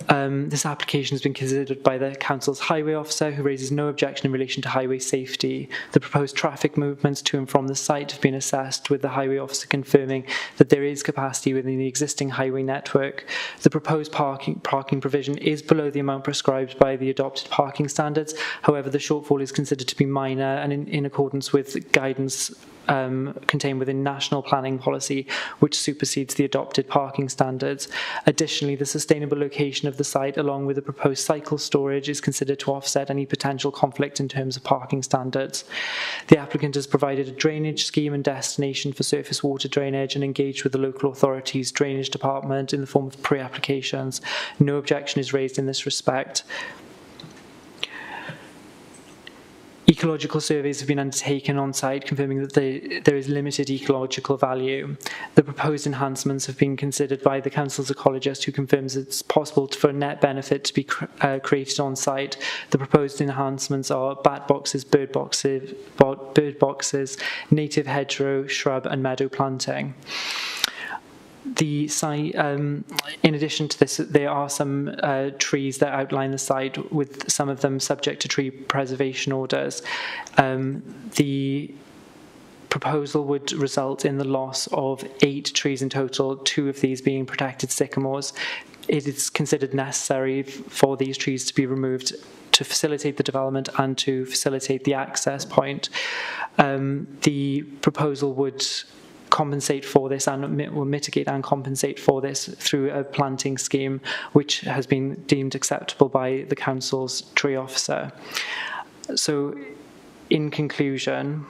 This application has been considered by the Council's Highway Officer, who raises no objection in relation to highway safety. The proposed traffic movements to and from the site have been assessed, with the Highway Officer confirming that there is capacity within the existing highway network. The proposed parking provision is below the amount prescribed by the adopted parking standards. However, the shortfall is considered to be minor and in accordance with guidance contained within national planning policy, which supersedes the adopted parking standards. Additionally, the sustainable location of the site, along with the proposed cycle storage, is considered to offset any potential conflict in terms of parking standards. The applicant has provided a drainage scheme and destination for surface water drainage and engaged with the local authority's drainage department in the form of pre-applications. No objection is raised in this respect. Ecological surveys have been undertaken on site, confirming that there is limited ecological value. The proposed enhancements have been considered by the Council's ecologist, who confirms it's possible for a net benefit to be created on site. The proposed enhancements are bat boxes, bird boxes, native hedgerow, shrub and meadow planting. The site, in addition to this, there are some trees that outline the site, with some of them subject to tree preservation orders. The proposal would result in the loss of 8 trees in total, 2 of these being protected sycamores. It is considered necessary for these trees to be removed to facilitate the development and to facilitate the access point. The proposal would compensate for this and will mitigate and compensate for this through a planting scheme, which has been deemed acceptable by the Council's tree officer. So, in conclusion,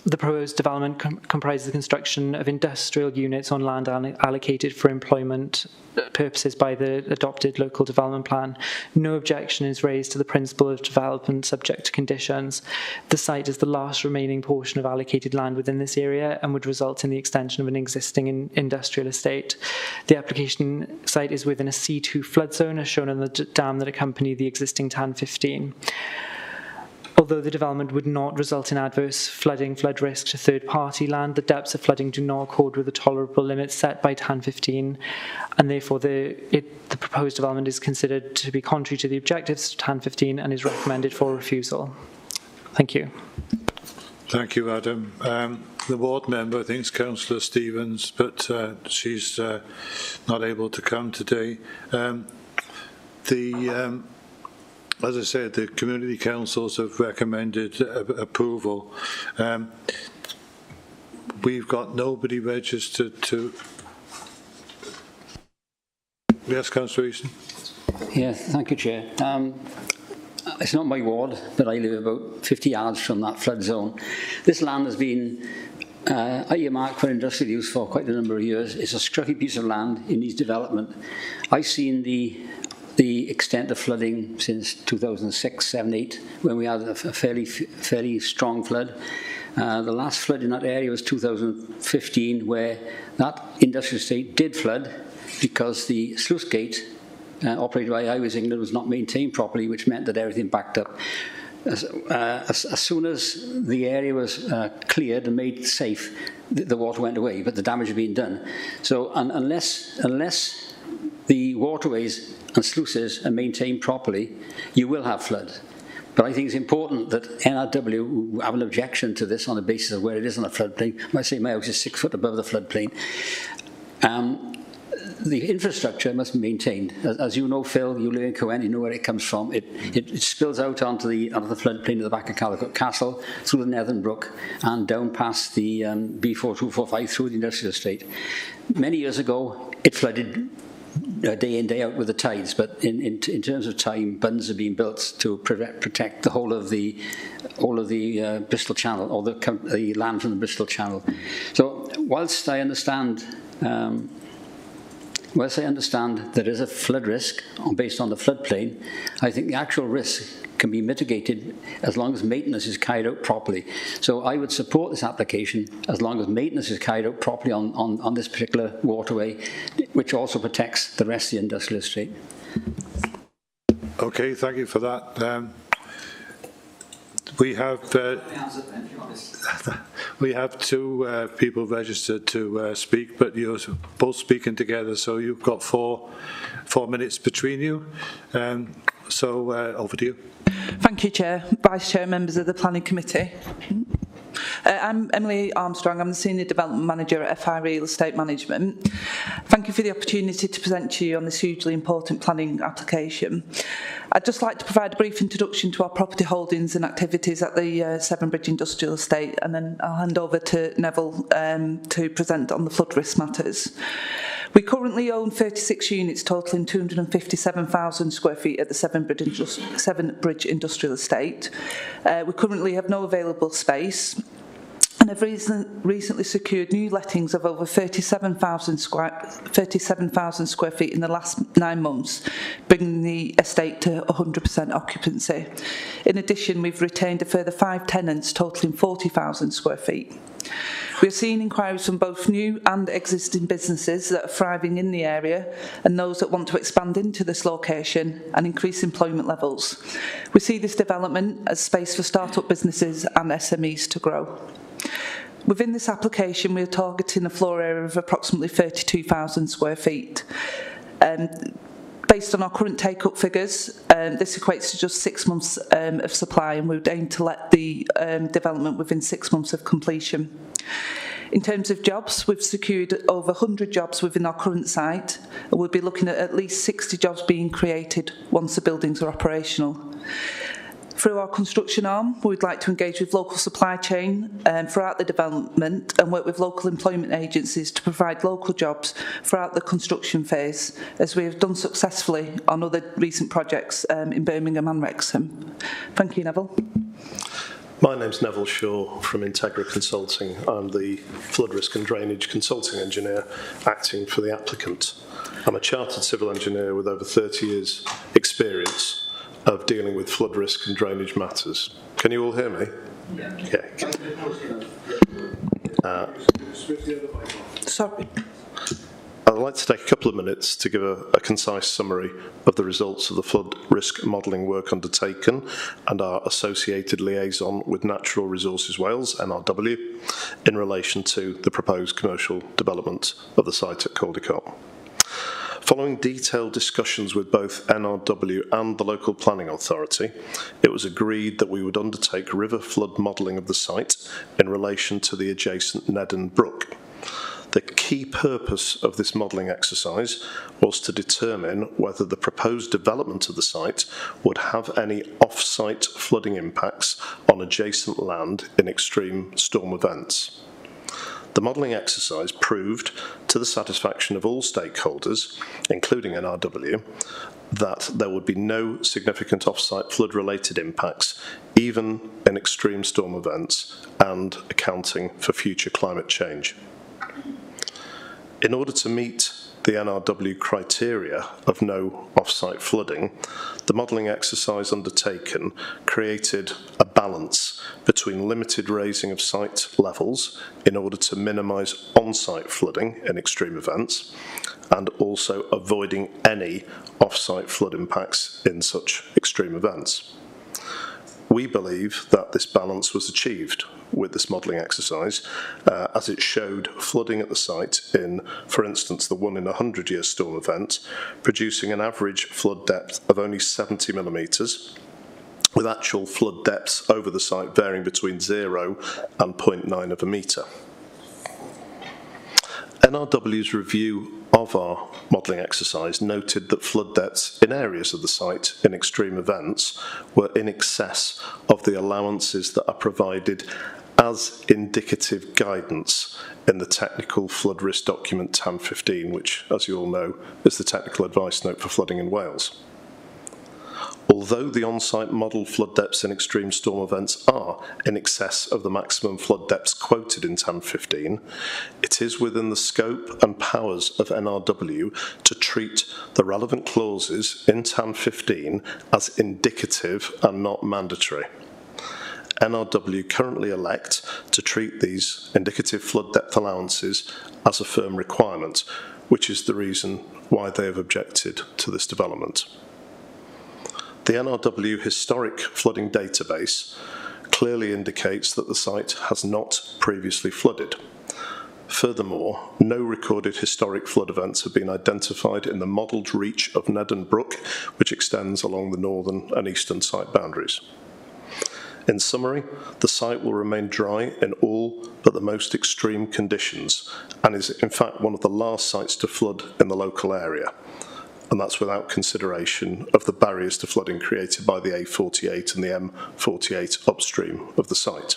The proposed development comprises the construction of industrial units on land allocated for employment purposes by the adopted local development plan. No objection is raised to the principle of development subject to conditions. The site is the last remaining portion of allocated land within this area and would result in the extension of an existing industrial estate. The application site is within a C2 flood zone, as shown on the dam that accompany the existing TAN 15. Although the development would not result in adverse flood risk to third-party land, the depths of flooding do not accord with the tolerable limits set by TAN 15, and therefore the proposed development is considered to be contrary to the objectives of TAN 15 and is recommended for refusal. Thank you. Thank you, Adam. The ward member, I think it's Councillor Stevens, but she's not able to come today. As I said, the community councils have recommended approval. We've got nobody registered to... Yes, Councillor Easton. Yes, thank you, Chair. It's not my ward, but I live about 50 yards from that flood zone. This land has been earmarked for industrial use for quite a number of years. It's a scruffy piece of land. It needs development. I've seen the extent of flooding since 2006, 7, 8, when we had a fairly strong flood. The last flood in that area was 2015, where that industrial estate did flood because the sluice gate operated by Highways England was not maintained properly, which meant that everything backed up. As soon as the area was cleared and made safe, the water went away, but the damage had been done. So unless the waterways and sluices are maintained properly, you will have flood. But I think it's important that NRW, who have an objection to this on the basis of where it is on the floodplain, I say my house is 6 foot above the floodplain, the infrastructure must be maintained. As you know, Phil, you live in Coen, you know where it comes from. It spills out onto the floodplain at the back of Caldicot Castle, through the Netherton Brook, and down past the B4245 through the industrial estate. Many years ago, it flooded day in, day out with the tides, but in terms of time, bunds are being built to protect the whole of the Bristol Channel, or the land from the Bristol Channel. So whilst I understand there is a flood risk based on the floodplain, I think the actual risk can be mitigated as long as maintenance is carried out properly. So I would support this application as long as maintenance is carried out properly on this particular waterway, which also protects the rest of the industrial estate. Okay, thank you for that. We have two people registered to speak, but you're both speaking together, so you've got four minutes between you. So over to you. Thank you, Chair, Vice Chair, members of the Planning Committee. I'm Emily Armstrong. I'm the Senior Development Manager at FI Real Estate Management. Thank you for the opportunity to present to you on this hugely important planning application. I'd just like to provide a brief introduction to our property holdings and activities at the Severn Bridge Industrial Estate, and then I'll hand over to Neville to present on the flood risk matters. We currently own 36 units totalling 257,000 square feet at the Severn Bridge Industrial Estate. We currently have no available space, and have recently secured new lettings of over 37,000 square feet in the last 9 months, bringing the estate to 100% occupancy. In addition, we've retained a further 5 tenants totalling 40,000 square feet. We're seeing inquiries from both new and existing businesses that are thriving in the area and those that want to expand into this location and increase employment levels. We see this development as space for start-up businesses and SMEs to grow. Within this application, we're targeting a floor area of approximately 32,000 square feet. Based on our current take-up figures, this equates to just 6 months of supply, and we would aim to let the development within 6 months of completion. In terms of jobs, we've secured over 100 jobs within our current site, and we'll be looking at least 60 jobs being created once the buildings are operational. Through our construction arm, we'd like to engage with local supply chain throughout the development and work with local employment agencies to provide local jobs throughout the construction phase, as we have done successfully on other recent projects in Birmingham and Wrexham. Thank you, Neville. My name's Neville Shaw from Integra Consulting. I'm the flood risk and drainage consulting engineer acting for the applicant. I'm a chartered civil engineer with over 30 years experience of dealing with flood risk and drainage matters. Can you all hear me? Yeah. Sorry. I'd like to take a couple of minutes to give a concise summary of the results of the flood risk modelling work undertaken and our associated liaison with Natural Resources Wales, NRW, in relation to the proposed commercial development of the site at Caldicot. Following detailed discussions with both NRW and the local planning authority, it was agreed that we would undertake river flood modelling of the site in relation to the adjacent Nedden Brook. The key purpose of this modelling exercise was to determine whether the proposed development of the site would have any off-site flooding impacts on adjacent land in extreme storm events. The modelling exercise proved, to the satisfaction of all stakeholders, including NRW, that there would be no significant off-site flood-related impacts, even in extreme storm events, and accounting for future climate change. In order to meet the NRW criteria of no off-site flooding, the modelling exercise undertaken created a balance between limited raising of site levels in order to minimise on-site flooding in extreme events and also avoiding any off-site flood impacts in such extreme events. We believe that this balance was achieved with this modelling exercise, as it showed flooding at the site in, for instance, the 1 in 100 year storm event, producing an average flood depth of only 70 millimetres, with actual flood depths over the site varying between 0 and 0.9 of a metre. NRW's review of our modelling exercise noted that flood depths in areas of the site in extreme events were in excess of the allowances that are provided as indicative guidance in the technical flood risk document TAN 15, which, as you all know, is the technical advice note for flooding in Wales. Although the on-site model flood depths in extreme storm events are in excess of the maximum flood depths quoted in TAN 15, it is within the scope and powers of NRW to treat the relevant clauses in TAN 15 as indicative and not mandatory. NRW currently elect to treat these indicative flood depth allowances as a firm requirement, which is the reason why they have objected to this development. The NRW Historic Flooding Database clearly indicates that the site has not previously flooded. Furthermore, no recorded historic flood events have been identified in the modelled reach of Nedden Brook, which extends along the northern and eastern site boundaries. In summary, the site will remain dry in all but the most extreme conditions and is in fact one of the last sites to flood in the local area. And that's without consideration of the barriers to flooding created by the A48 and the M48 upstream of the site.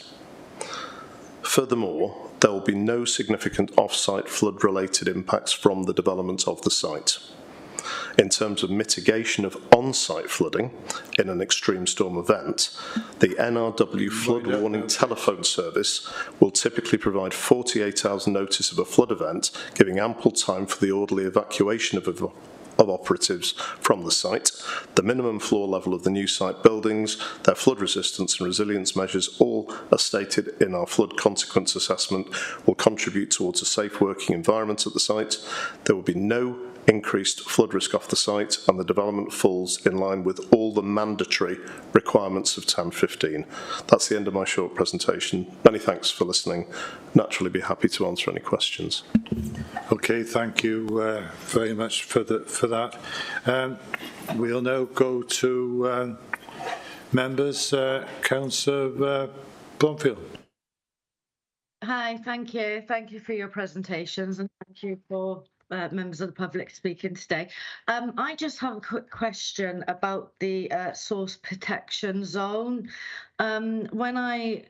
Furthermore, there will be no significant off-site flood-related impacts from the development of the site. In terms of mitigation of on-site flooding in an extreme storm event, the NRW flood warning telephone service will typically provide 48 hours notice of a flood event, giving ample time for the orderly evacuation of operatives from the site, the minimum floor level of the new site buildings, their flood resistance and resilience measures, all as stated in our flood consequence assessment, will contribute towards a safe working environment at the site. There will be no increased flood risk off the site, and the development falls in line with all the mandatory requirements of TAN 15. That's the end of my short presentation. Many thanks for listening. Naturally be happy to answer any questions. Okay, thank you very much for that. We'll now go to members. Councillor Blomfield. Hi, thank you. Thank you for your presentations, and thank you for members of the public speaking today. I just have a quick question about the source protection zone. When I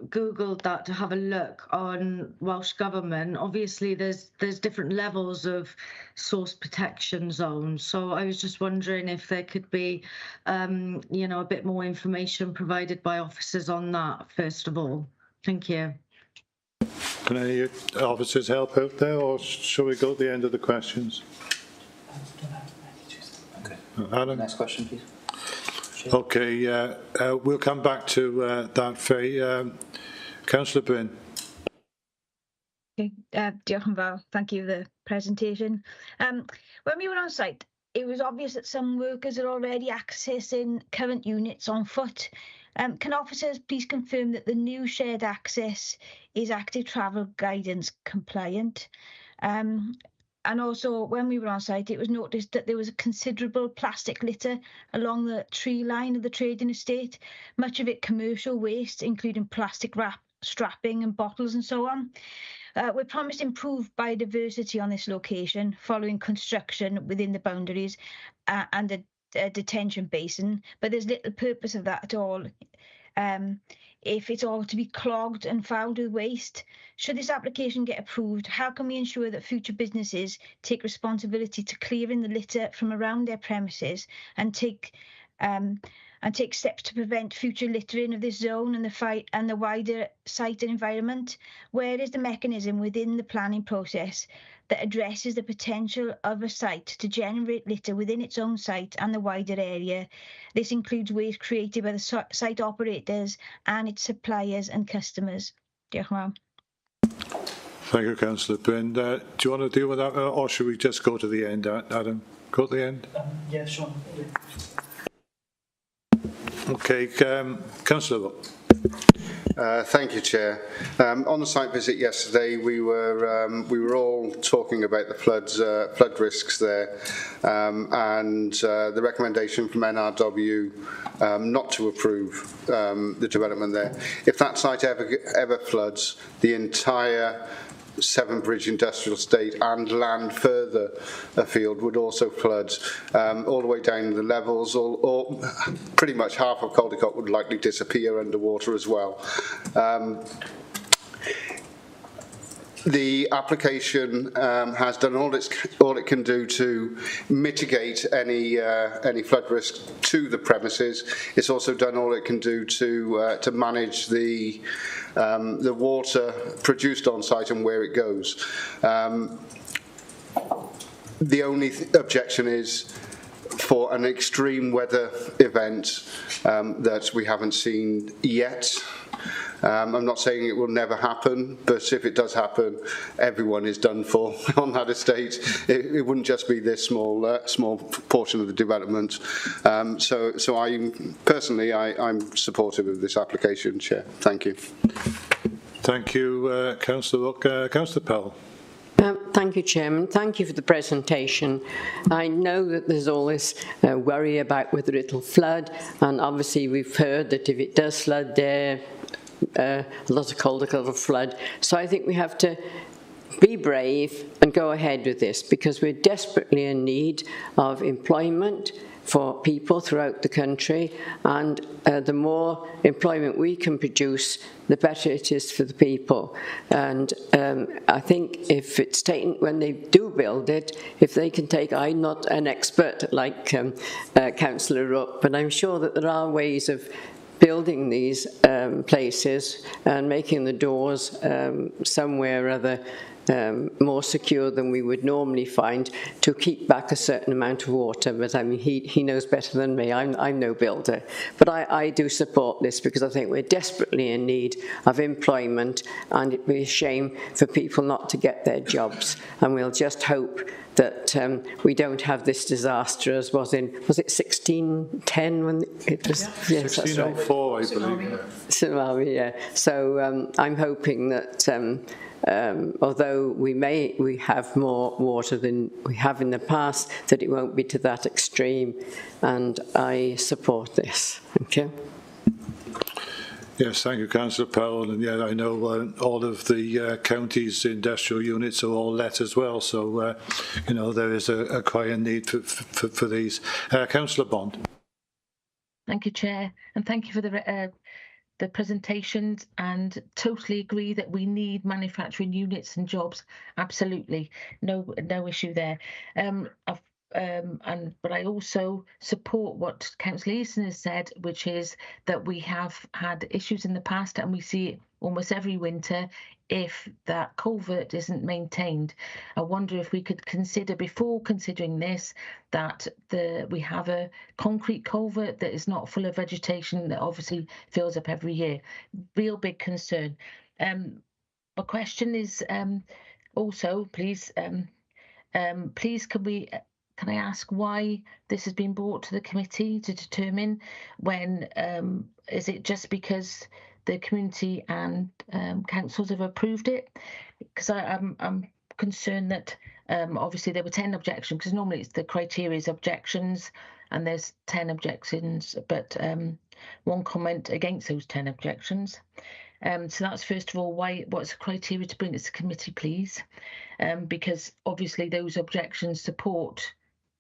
Googled that to have a look on Welsh Government. Obviously, there's different levels of source protection zones. So I was just wondering if there could be, you know, a bit more information provided by officers on that, first of all. Thank you. Can any officers help out there, or shall we go to the end of the questions? Okay. Adam? Next question, please. Okay, we'll come back to that, Faye. Councillor Bryn. Okay, diolch yn fawr. Thank you for the presentation. When we were on site, it was obvious that some workers are already accessing current units on foot. Can officers please confirm that the new shared access is active travel guidance compliant? And also, when we were on site, it was noticed that there was a considerable plastic litter along the tree line of the trading estate, much of it commercial waste, including plastic wrap, strapping and bottles and so on. We're promised improved biodiversity on this location following construction within the boundaries and a detention basin, but there's little purpose of that at all. If it's all to be clogged and fouled with waste. Should this application get approved, how can we ensure that future businesses take responsibility to clearing the litter from around their premises and take steps to prevent future littering of this zone and the wider site and environment? Where is the mechanism within the planning process that addresses the potential of a site to generate litter within its own site and the wider area? This includes waste created by the site operators and its suppliers and customers. Diolch yn fawr. Thank you, Councillor Bryn. Do you want to deal with that, or should we just go to the end, Adam? Go to the end? Yeah, sure. Okay, Councillor Rook. Thank you, Chair. On the site visit yesterday, we were all talking about the flood risks there, and the recommendation from NRW not to approve the development there. If that site ever floods, the entire Severn Bridge industrial estate and land further afield would also flood, all the way down the levels, or pretty much half of Caldicot would likely disappear underwater as well. The application has done all it can do to mitigate any flood risk to the premises. It's also done all it can do to manage the water produced on site and where it goes. The only objection is for an extreme weather event that we haven't seen yet. I'm not saying it will never happen, but if it does happen, everyone is done for on that estate. It wouldn't just be this small portion of the development. So I'm personally supportive of this application, Chair. Thank you. Thank you, Councillor Rook. Councillor Powell. Thank you, Chairman. Thank you for the presentation. I know that there's always worry about whether it'll flood, and obviously we've heard that if it does flood there, a lot of Caldicot will flood. So I think we have to be brave and go ahead with this, because we're desperately in need of employment for people throughout the country, and the more employment we can produce, the better it is for the people. And I think if it's taken, when they do build it, if they can take, I'm not an expert like Councillor Rook, but I'm sure that there are ways of building these places and making the doors somewhere or other more secure than we would normally find, to keep back a certain amount of water. But I mean, he knows better than me. I'm no builder. But I do support this, because I think we're desperately in need of employment, and it'd be a shame for people not to get their jobs. And we'll just hope that we don't have this disaster as was it 1610 when it was? Yeah. Yes, that's right. 1604, I believe. Tsunami, yeah. So I'm hoping that although we have more water than we have in the past, that it won't be to that extreme, and I support this. Thank you. Yes, thank you, Councillor Powell. And yeah, I know all of the county's industrial units are all let as well, so you know, there is a quite a need for these. Councillor Bond. Thank you, Chair, and thank you for the presentations and totally agree that we need manufacturing units and jobs. Absolutely, no issue there. But I also support what Councillor Easton has said, which is that we have had issues in the past, and we see it almost every winter if that culvert isn't maintained. I wonder if we could consider, before considering this, that we have a concrete culvert that is not full of vegetation that obviously fills up every year. Real big concern. My question is also, please, can I ask why this has been brought to the committee to determine when? Is it just because the community and councils have approved it? Because I'm concerned that obviously there were 10 objections, because normally it's the criteria's objections and there's 10 objections, but one comment against those 10 objections. So that's first of all, what's the criteria to bring it to the committee, please? Because obviously those objections support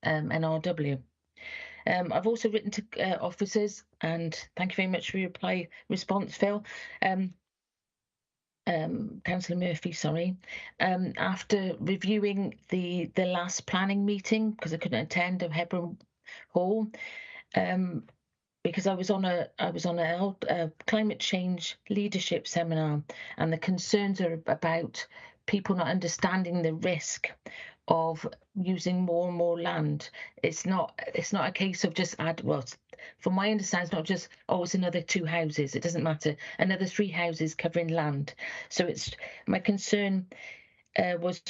NRW. I've also written to officers, and thank you very much for your response, Phil. Councillor Murphy, sorry. After reviewing the last planning meeting, because I couldn't attend of Hebron Hall, because I was on a climate change leadership seminar, and the concerns are about people not understanding the risk of using more and more land. It's not a case of just from my understanding, it's not just, it's another 2 houses. It doesn't matter. Another 3 houses covering land. So my concern was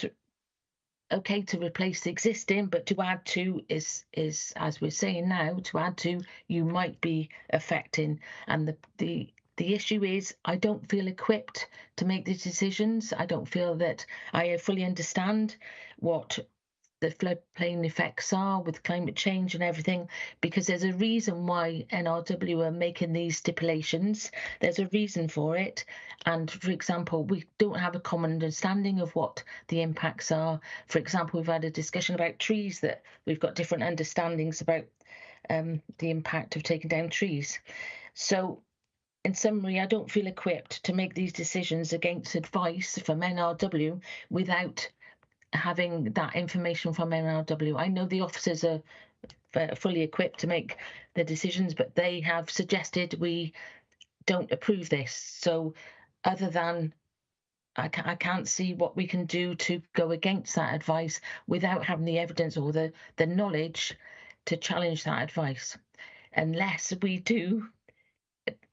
okay to replace the existing, but to add to is as we're saying now, to add to, you might be affecting. And the issue is, I don't feel equipped to make these decisions. I don't feel that I fully understand what the floodplain effects are with climate change and everything, because there's a reason why NRW are making these stipulations. There's a reason for it. And for example, we don't have a common understanding of what the impacts are. For example, we've had a discussion about trees, that we've got different understandings about the impact of taking down trees. So in summary, I don't feel equipped to make these decisions against advice from NRW without having that information from NRW. I know the officers are fully equipped to make the decisions, but they have suggested we don't approve this. So other than I can't see what we can do to go against that advice without having the evidence or the knowledge to challenge that advice, unless we do,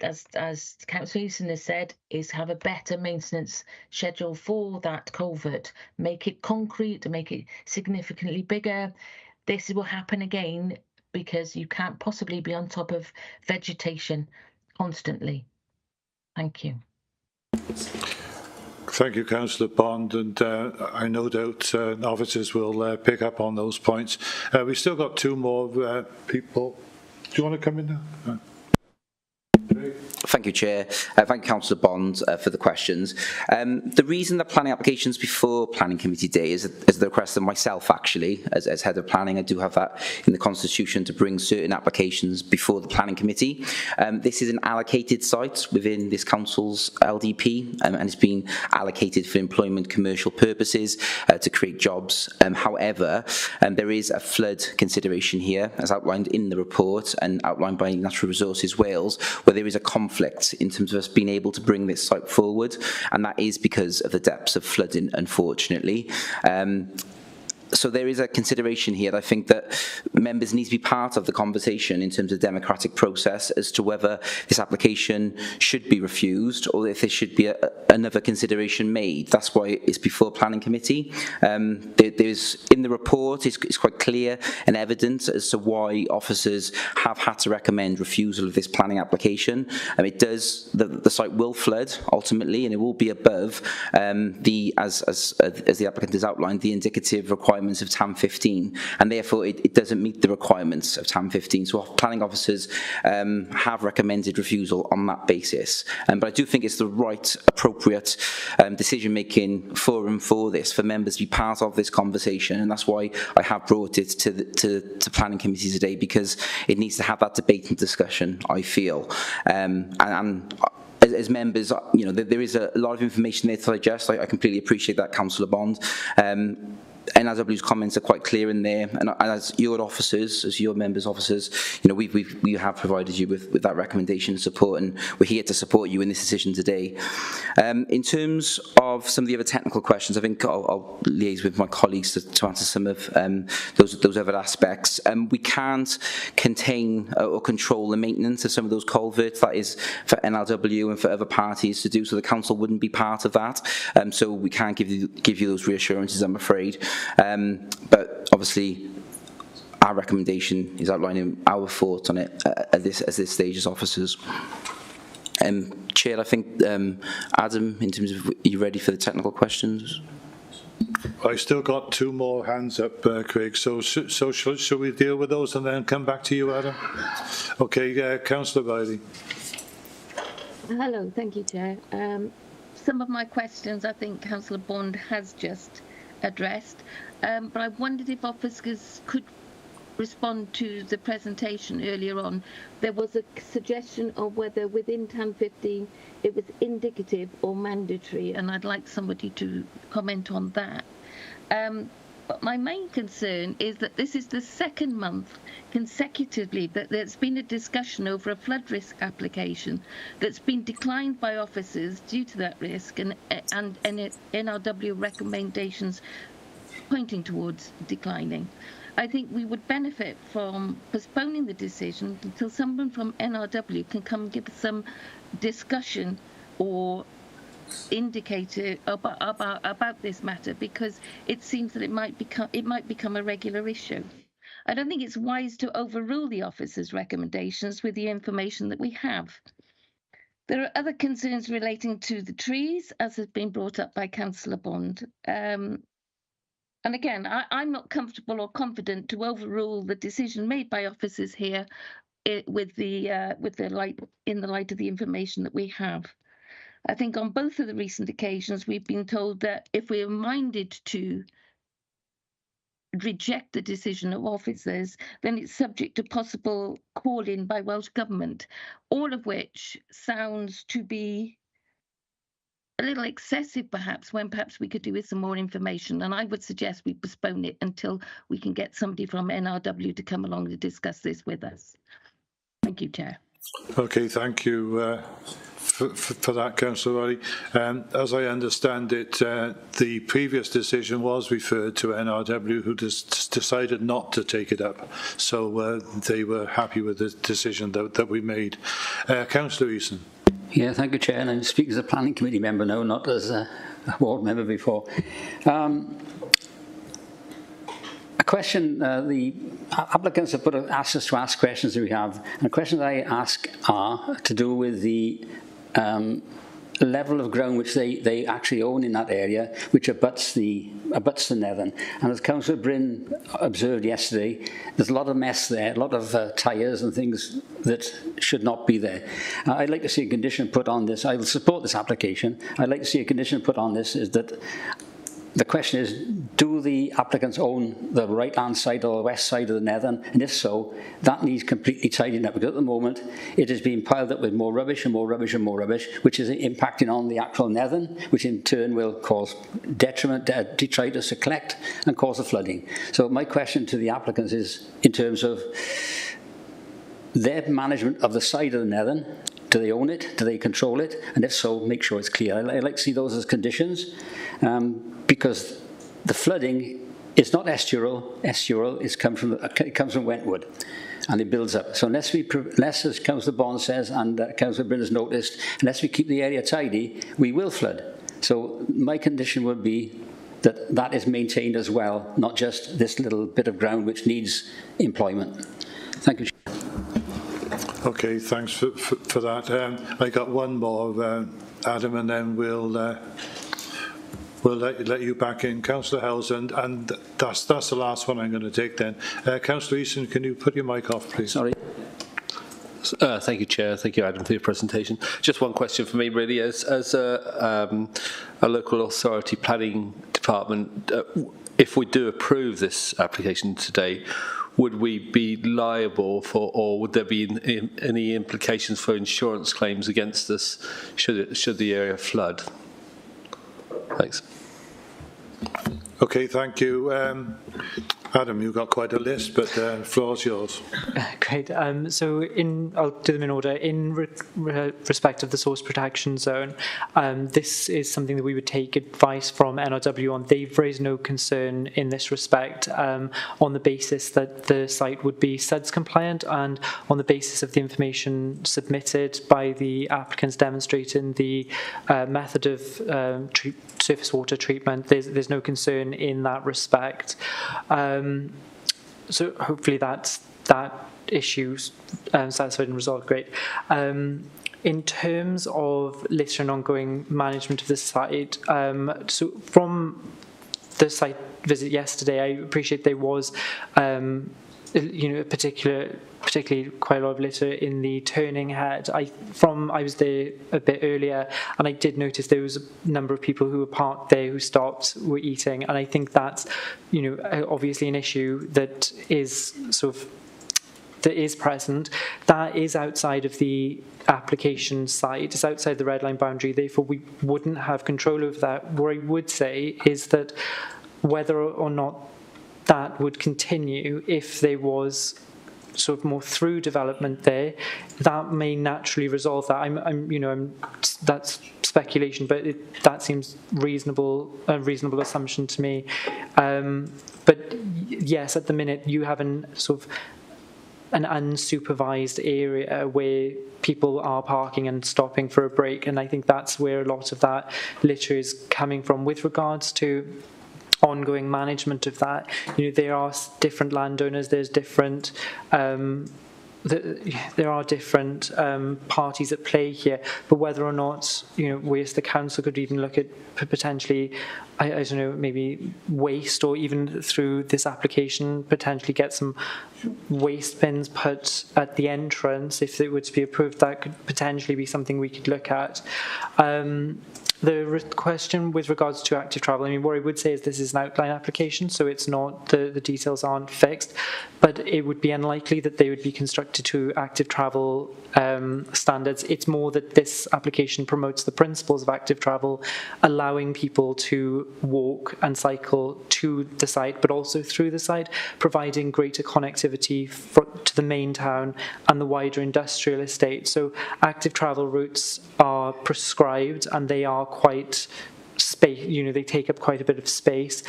as Councillor Easton has said, is have a better maintenance schedule for that culvert, make it concrete, make it significantly bigger. This will happen again because you can't possibly be on top of vegetation constantly. Thank you. Thank you, Councillor Bond, and I no doubt officers will pick up on those points. We've still got 2 more people. Do you want to come in now? Thank you, Chair. Thank you, Councillor Bond, for the questions. The reason that planning applications before Planning Committee Day is the request of myself, actually, as Head of Planning. I do have that in the Constitution to bring certain applications before the Planning Committee. This is an allocated site within this Council's LDP, and it's been allocated for employment commercial purposes to create jobs. However, there is a flood consideration here, as outlined in the report and outlined by Natural Resources Wales, where there is a conflict in terms of us being able to bring this site forward, and that is because of the depths of flooding, unfortunately. So there is a consideration here that I think that members need to be part of the conversation in terms of democratic process as to whether this application should be refused or if there should be another consideration made. That's why it's before Planning Committee. There's in the report, it's quite clear and evident as to why officers have had to recommend refusal of this planning application. It does, the site will flood ultimately, and it will be above as the applicant has outlined, the indicative requirements of TAM 15, and therefore it doesn't meet the requirements of TAM 15. So planning officers have recommended refusal on that basis. But I do think it's the right, appropriate decision-making forum for this, for members to be part of this conversation, and that's why I have brought it to Planning Committee today, because it needs to have that debate and discussion, I feel. And as members, there is a lot of information there to digest. I completely appreciate that, Councillor Bond. NRW's comments are quite clear in there, and as your officers, as your members' officers, we have provided you with that recommendation and support, and we're here to support you in this decision today. In terms of some of the other technical questions, I think I'll liaise with my colleagues to answer some of those other aspects. We can't contain or control the maintenance of some of those culverts. That is for NRW and for other parties to do, so the council wouldn't be part of that. So we can't give you those reassurances, I'm afraid. But obviously, our recommendation is outlining our thoughts on it at this stage as officers. Chair, I think Adam, in terms of, are you ready for the technical questions? I still got two more hands up, Craig. So shall we deal with those and then come back to you, Adam? Okay, Councillor Riley. Hello, thank you, Chair. Some of my questions I think Councillor Bond has just addressed, but I wondered if officers could respond to the presentation earlier on. There was a suggestion of whether within TAN 15 it was indicative or mandatory, and I'd like somebody to comment on that. But my main concern is that this is the second month consecutively that there's been a discussion over a flood risk application that's been declined by officers due to that risk, and NRW recommendations pointing towards declining. I think we would benefit from postponing the decision until someone from NRW can come and give some discussion or indicator about this matter, because it seems that it might become a regular issue. I don't think it's wise to overrule the officers' recommendations with the information that we have. There are other concerns relating to the trees, as has been brought up by Councillor Bond. And again, I'm not comfortable or confident to overrule the decision made by officers here in the light of the information that we have. I think on both of the recent occasions, we've been told that if we're minded to reject the decision of officers, then it's subject to possible call-in by Welsh Government, all of which sounds to be a little excessive perhaps, when perhaps we could do with some more information. And I would suggest we postpone it until we can get somebody from NRW to come along to discuss this with us. Thank you, Chair. Okay, thank you for that, Councillor Riley. As I understand it, the previous decision was referred to NRW, who decided not to take it up. So they were happy with the decision that we made. Councillor Eason. Yeah, thank you, Chair. And I'm speaking as a planning committee member now, not as a ward member before. A question, the applicants have asked us to ask questions that we have, and the questions I ask are to do with the level of ground which they actually own in that area, which abuts the Nethen. And as Councillor Bryn observed yesterday, there's a lot of mess there, a lot of tyres and things that should not be there. I'd like to see a condition put on this. I will support this application. I'd like to see a condition put on this is that the question is, do the applicants own the right-hand side or the west side of the Nethen? And if so, that needs completely tidying up, because at the moment it is being piled up with more rubbish and more rubbish and more rubbish, which is impacting on the actual Nethen, which in turn will cause detritus to collect and cause the flooding. So my question to the applicants is, in terms of their management of the side of the Nethen, do they own it? Do they control it? And if so, make sure it's clear. I'd like to see those as conditions, because the flooding is not estuarial. Estuarial it comes from Wentwood, and it builds up. So unless, as Councillor Bond says, and Councillor Bryn has noticed, unless we keep the area tidy, we will flood. So my condition would be that that is maintained as well, not just this little bit of ground which needs employment. Thank you. Okay, thanks for that. I got one more, Adam, and then we'll let you back in, Councillor Howells, and that's the last one I'm going to take then. Councillor Eason, can you put your mic off, please? Sorry. Thank you, Chair. Thank you, Adam, for your presentation. Just one question for me, really. As a local authority planning department, if we do approve this application today, would we be liable for, or would there be any implications for insurance claims against us should the area flood? Thanks. Okay, thank you. Adam, you've got quite a list, but the floor's yours. Great. So I'll do them in order. In respect of the source protection zone, this is something that we would take advice from NRW on. They've raised no concern in this respect on the basis that the site would be SUDS compliant, and on the basis of the information submitted by the applicants demonstrating the method of surface water treatment. There's no concern in that respect. So hopefully that issue satisfied and resolved. Great. In terms of later and ongoing management of the site, so from the site visit yesterday, I appreciate there was particularly quite a lot of litter in the turning head. I was there a bit earlier, and I did notice there was a number of people who were parked there who stopped, were eating, and I think that's obviously an issue that is present. That is outside of the application site. It's outside the red line boundary. Therefore, we wouldn't have control over that. What I would say is that whether or not that would continue, if there was sort of more through development there, that may naturally resolve that. That's speculation, but that seems a reasonable assumption to me. But yes, at the minute you have an unsupervised area where people are parking and stopping for a break, and I think that's where a lot of that litter is coming from. With regards to ongoing management of that, there are different landowners, there's different there are different parties at play here, but whether or not we as the council could even look at potentially, I don't know, maybe waste, or even through this application potentially get some waste bins put at the entrance if it were to be approved. That could potentially be something we could look at. The question with regards to active travel, what I would say is this is an outline application, so it's not, the details aren't fixed, but it would be unlikely that they would be constructed to active travel standards. It's more that this application promotes the principles of active travel, allowing people to walk and cycle to the site, but also through the site, providing greater connectivity to the main town and the wider industrial estate. So active travel routes are prescribed, and they are quite space, they take up quite a bit of space.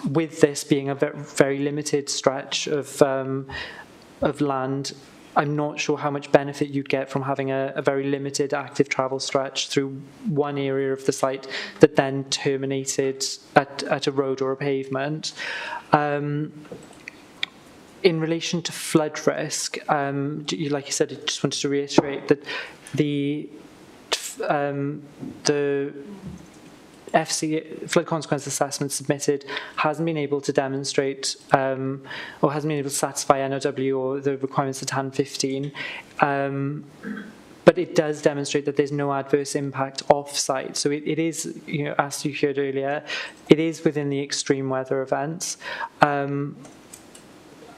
With this being a very limited stretch of land, I'm not sure how much benefit you'd get from having a very limited active travel stretch through one area of the site that then terminated at a road or a pavement. In relation to flood risk, like you said, I just wanted to reiterate that the FC flood consequence assessment submitted hasn't been able to demonstrate or hasn't been able to satisfy NRW or the requirements of TAN 15, but it does demonstrate that there's no adverse impact off-site. So it is, as you heard earlier, it is within the extreme weather events.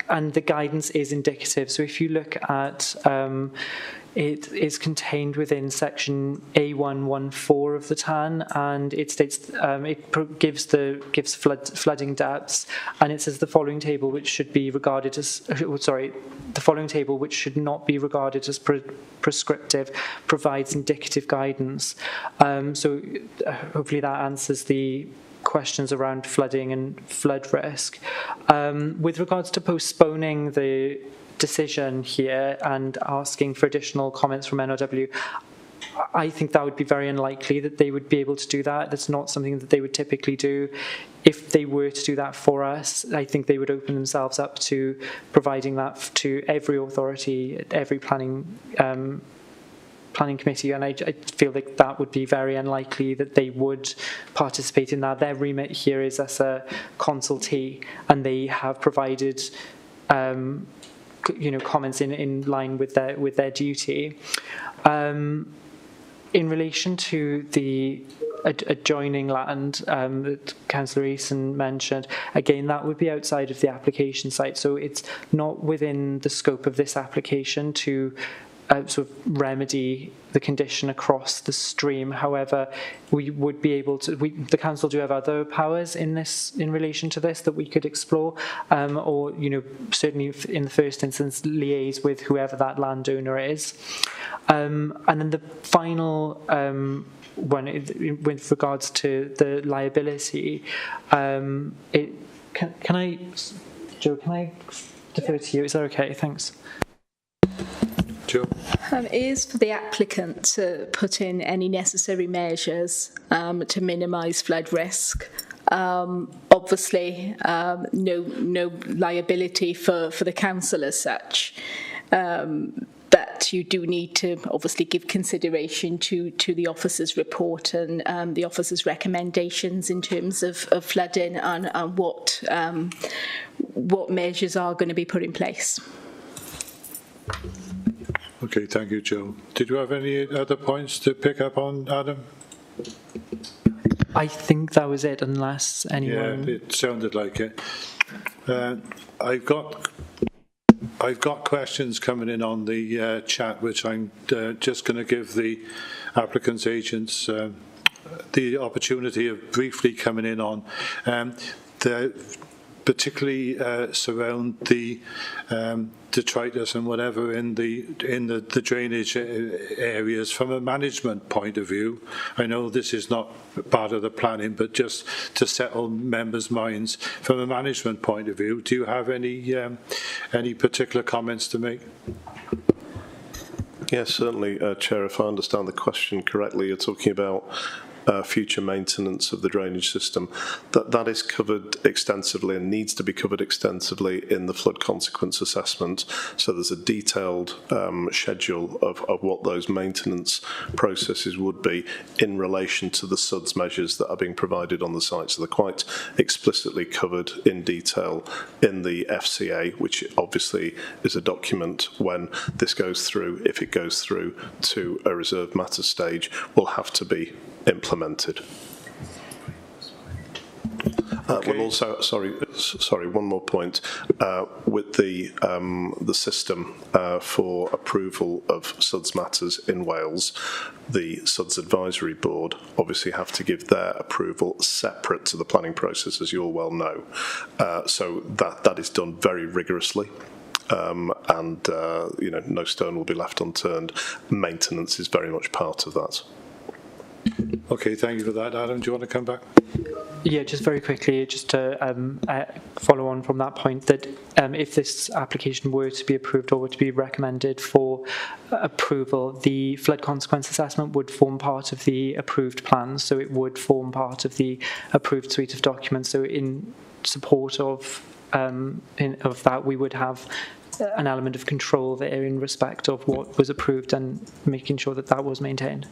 And the guidance is indicative. So if you look at it is contained within section A114 of the TAN, and it states it gives flooding depths, and it says the following table, which should be regarded as the following table, which should not be regarded as prescriptive, provides indicative guidance. So hopefully that answers the questions around flooding and flood risk. With regards to postponing the decision here and asking for additional comments from NRW, I think that would be very unlikely that they would be able to do that. That's not something that they would typically do. If they were to do that for us, I think they would open themselves up to providing that to every authority, every planning committee, and I feel like that would be very unlikely that they would participate in that. Their remit here is as a consultee, and they have provided comments in line with their duty. In relation to the adjoining land that Councillor Eason mentioned, again, that would be outside of the application site. So it's not within the scope of this application to sort of remedy the condition across the stream. However, we would be able to, the council do have other powers in relation to this that we could explore, or, you know, certainly in the first instance liaise with whoever that landowner is. And then the final one, with regards to the liability, can I, Joe, can I defer to you? Is that okay? Thanks. It is for the applicant to put in any necessary measures to minimise flood risk. Obviously, no liability for the council as such. But you do need to obviously give consideration to the officer's report and the officer's recommendations in terms of flooding and what measures are going to be put in place. Okay, thank you, Joe. Did you have any other points to pick up on, Adam? I think that was it, unless anyone... Yeah, it sounded like it. I've got questions coming in on the chat, which I'm just going to give the applicant's agents the opportunity of briefly coming in on. Particularly surround the detritus and whatever in the drainage areas from a management point of view. I know this is not part of the planning, but just to settle members' minds from a management point of view, do you have any particular comments to make? Yes, certainly, Chair. If I understand the question correctly, you're talking about future maintenance of the drainage system. That is covered extensively and needs to be covered extensively in the flood consequence assessment. So there's a detailed schedule of what those maintenance processes would be in relation to the SUDS measures that are being provided on the site. So they're quite explicitly covered in detail in the FCA, which obviously is a document when this goes through, if it goes through to a reserved matters stage, will have to be implemented. We'll also, sorry, one more point. With the system for approval of SUDS matters in Wales, the SUDS Advisory Board obviously have to give their approval separate to the planning process, as you all well know. So that is done very rigorously. And you know, no stone will be left unturned. Maintenance is very much part of that. Okay, thank you for that. Adam, do you want to come back? Yeah, just very quickly, just to follow on from that point, that if this application were to be approved or were to be recommended for approval, the flood consequence assessment would form part of the approved plans, so it would form part of the approved suite of documents. So in support of that, we would have an element of control there in respect of what was approved and making sure that that was maintained.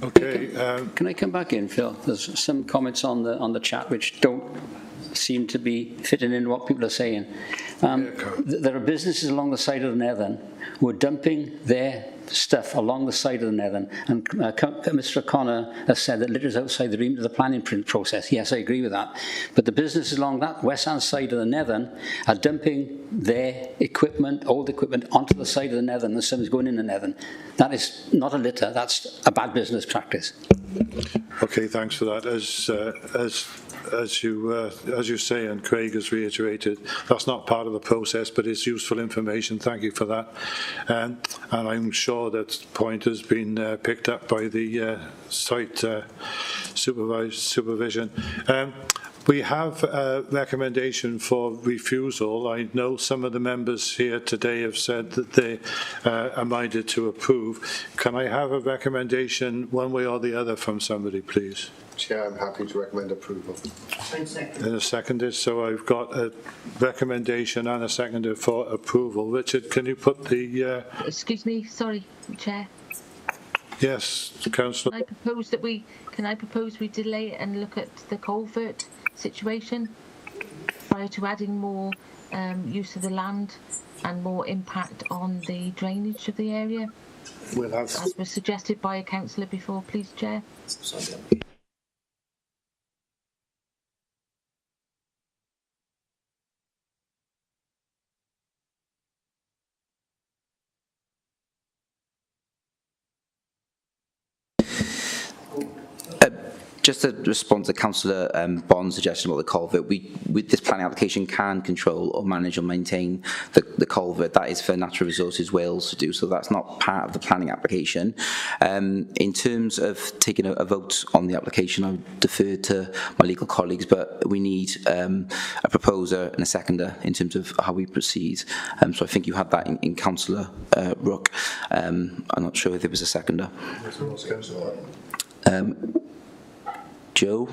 Okay. Can I come back in, Phil? There's some comments on the chat which don't seem to be fitting in what people are saying. There are businesses along the side of the Nethen who are dumping their stuff along the side of the Nethen, and Mr. O'Connor has said that litter is outside the remit of the planning process. Yes, I agree with that. But the businesses along that west-hand side of the Nethen are dumping their equipment, old equipment, onto the side of the Nethen, and somebody's going in the Nethen. That is not a litter, that's a bad business practice. Okay, thanks for that. As you say, and Craig has reiterated, that's not part of the process, but it's useful information. Thank you for that. And I'm sure that point has been picked up by the site supervision. We have a recommendation for refusal. I know some of the members here today have said that they are minded to approve. Can I have a recommendation one way or the other from somebody, please? Chair, I'm happy to recommend approval. And a seconded. So I've got a recommendation and a seconded for approval. Richard, can you put the... Excuse me, sorry, Chair. Yes, Councillor. Can I propose we delay it and look at the culvert situation prior to adding more use of the land and more impact on the drainage of the area? we'll have... As was suggested by a councillor before, please, Chair. Just to respond to Councillor Bond's suggestion about the culvert, with this planning application can control or manage or maintain the culvert. That is for Natural Resources Wales to do, so that's not part of the planning application. In terms of taking a vote on the application, I would defer to my legal colleagues, but we need a proposer and a seconder in terms of how we proceed. So I think you had that in Councillor Rook. I'm not sure if there was a seconder. Joe?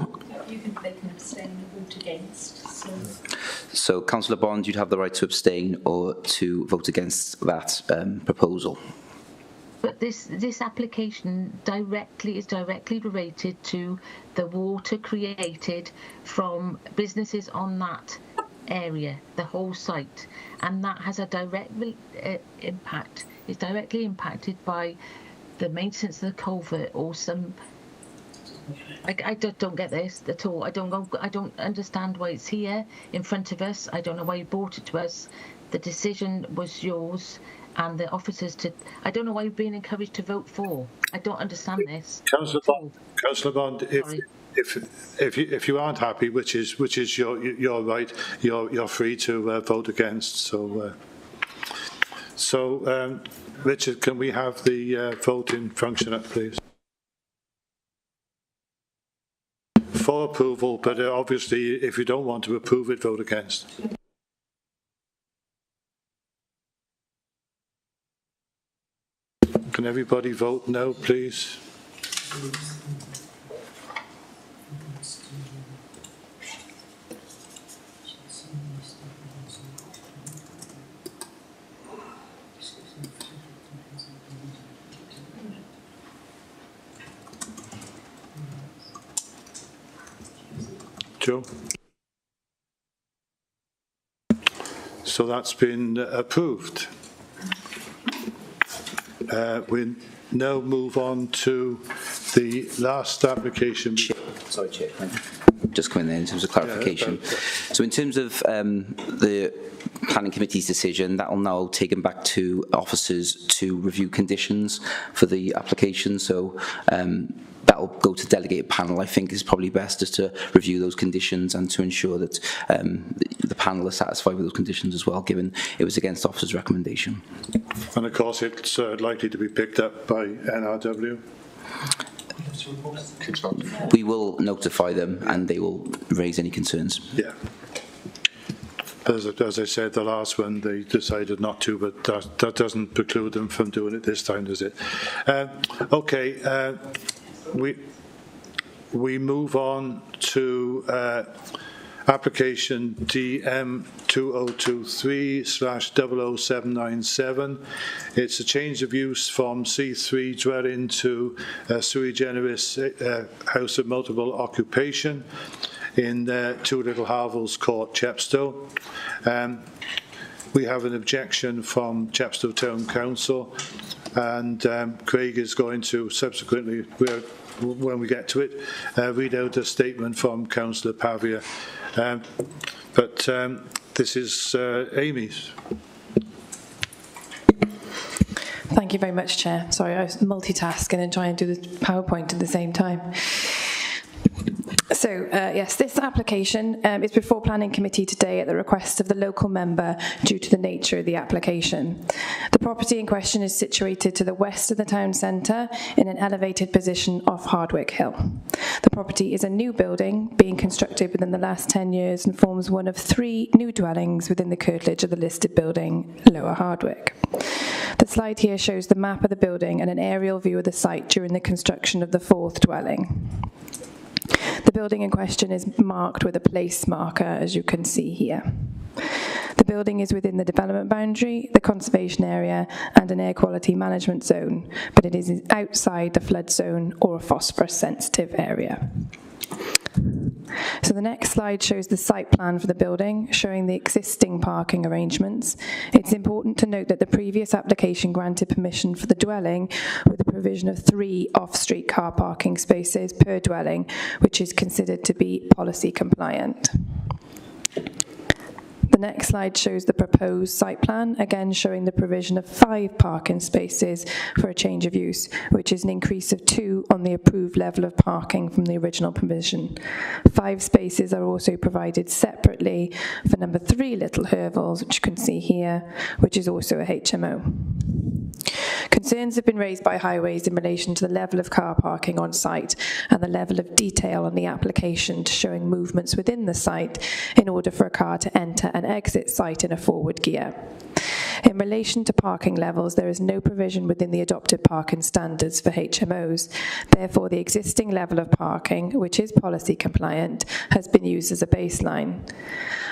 They can abstain and vote against. So Councillor Bond, you'd have the right to abstain or to vote against that proposal. But this application is directly related to the water created from businesses on that area, the whole site, and that has a direct impact. It's directly impacted by the maintenance of the culvert or some. I don't get this at all. I don't understand why it's here in front of us. I don't know why you brought it to us. The decision was yours and the officers to. I don't know why you're being encouraged to vote for. I don't understand this. Councillor Bond, if you aren't happy, which is your right, you're free to vote against. So Richard, can we have the voting function up, please? For approval, but obviously if you don't want to approve it, vote against. Can everybody vote no, please? Joe? So that's been approved. We now move on to the last application. Sorry, Chair. Just coming in terms of clarification. So in terms of the Planning Committee's decision, that will now take them back to officers to review conditions for the application. So that will go to delegated panel. I think is probably best just to review those conditions and to ensure that the panel is satisfied with those conditions as well, given it was against officers' recommendation. And of course, it's likely to be picked up by NRW. We will notify them and they will raise any concerns. Yeah. As I said, the last one they decided not to, but that doesn't preclude them from doing it this time, does it? Okay, we move on to application DM 2023/00797. It's a change of use from C3 dwelling to sui generis house of multiple occupation in 2 Little Harville's Court, Chepstow. We have an objection from Chepstow Town Council, and Craig is going to subsequently, when we get to it, read out a statement from Councillor Pavia. But this is Amy's. Thank you very much, Chair. Sorry, I was multitasking and trying to do the PowerPoint at the same time. So, yes, this application is before Planning Committee today at the request of the local member due to the nature of the application. The property in question is situated to the west of the town centre in an elevated position off Hardwick Hill. The property is a new building being constructed within the last 10 years and forms one of 3 new dwellings within the curtilage of the listed building, Lower Hardwick. The slide here shows the map of the building and an aerial view of the site during the construction of the 4th dwelling. The building in question is marked with a place marker, as you can see here. The building is within the development boundary, the conservation area, and an air quality management zone, but it is outside the flood zone or a phosphorus sensitive area. So the next slide shows the site plan for the building, showing the existing parking arrangements. It's important to note that the previous application granted permission for the dwelling with the provision of 3 off-street car parking spaces per dwelling, which is considered to be policy compliant. The next slide shows the proposed site plan, again showing the provision of 5 parking spaces for a change of use, which is an increase of 2 on the approved level of parking from the original provision. 5 spaces are also provided separately for number 3 Little Hervels, which you can see here, which is also a HMO. Concerns have been raised by Highways in relation to the level of car parking on site and the level of detail on the application to showing movements within the site in order for a car to enter and exit site in a forward gear. In relation to parking levels, there is no provision within the adopted parking standards for HMOs. Therefore, the existing level of parking, which is policy compliant, has been used as a baseline.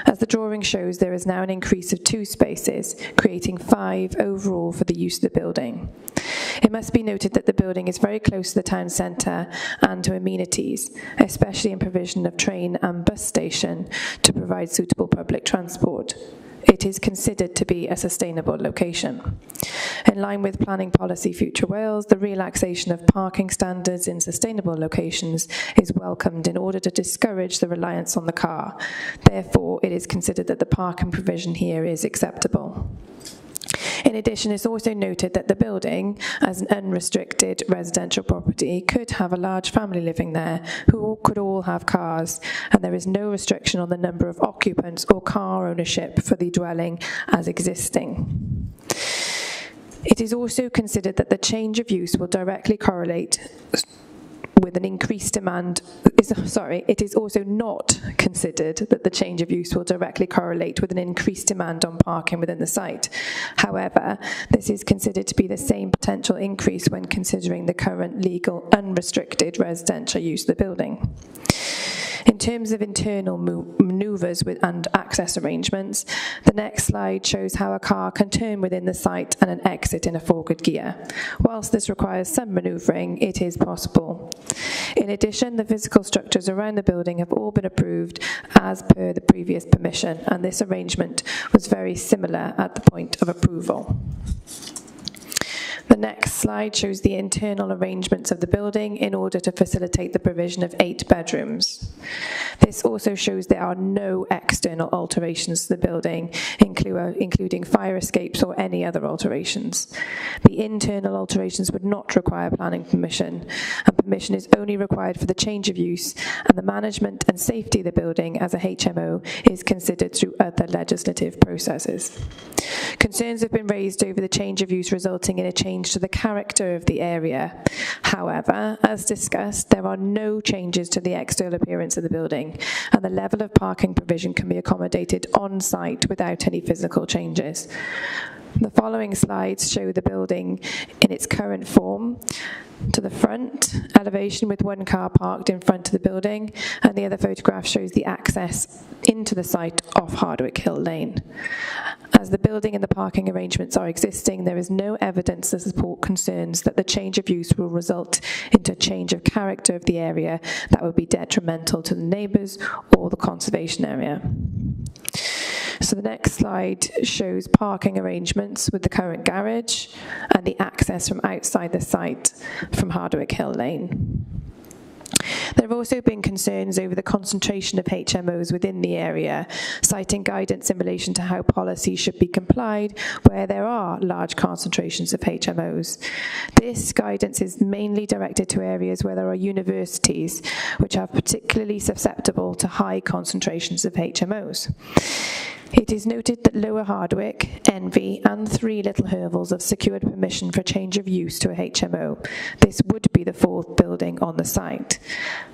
As the drawing shows, there is now an increase of 2 spaces, creating 5 overall for the use of the building. It must be noted that the building is very close to the town centre and to amenities, especially in provision of train and bus station to provide suitable public transport. It is considered to be a sustainable location. In line with Planning Policy Future Wales, the relaxation of parking standards in sustainable locations is welcomed in order to discourage the reliance on the car. Therefore, it is considered that the parking provision here is acceptable. In addition, it's also noted that the building, as an unrestricted residential property, could have a large family living there who could all have cars, and there is no restriction on the number of occupants or car ownership for the dwelling as existing. It is also considered that the change of use will directly correlate with an increased demand. It is also not considered that the change of use will directly correlate with an increased demand on parking within the site. However, this is considered to be the same potential increase when considering the current legal unrestricted residential use of the building. In terms of internal manoeuvres and access arrangements, the next slide shows how a car can turn within the site and an exit in a forward gear. Whilst this requires some manoeuvring, it is possible. In addition, the physical structures around the building have all been approved as per the previous permission, and this arrangement was very similar at the point of approval. The next slide shows the internal arrangements of the building in order to facilitate the provision of 8 bedrooms. This also shows there are no external alterations to the building, including fire escapes or any other alterations. The internal alterations would not require planning permission, and permission is only required for the change of use, and the management and safety of the building as a HMO is considered through other legislative processes. Concerns have been raised over the change of use resulting in a change to the character of the area. However, as discussed, there are no changes to the external appearance of the building, and the level of parking provision can be accommodated on site without any physical changes. The following slides show the building in its current form. To the front, elevation with 1 car parked in front of the building, and the other photograph shows the access into the site off Hardwick Hill Lane. As the building and the parking arrangements are existing, there is no evidence to support concerns that the change of use will result into a change of character of the area that would be detrimental to the neighbours or the conservation area. So the next slide shows parking arrangements with the current garage and the access from outside the site from Hardwick Hill Lane. There have also been concerns over the concentration of HMOs within the area, citing guidance in relation to how policy should be complied where there are large concentrations of HMOs. This guidance is mainly directed to areas where there are universities, which are particularly susceptible to high concentrations of HMOs. It is noted that Lower Hardwick, Envy and 3 Little Hervels have secured permission for change of use to a HMO. This would be the 4th building on the site.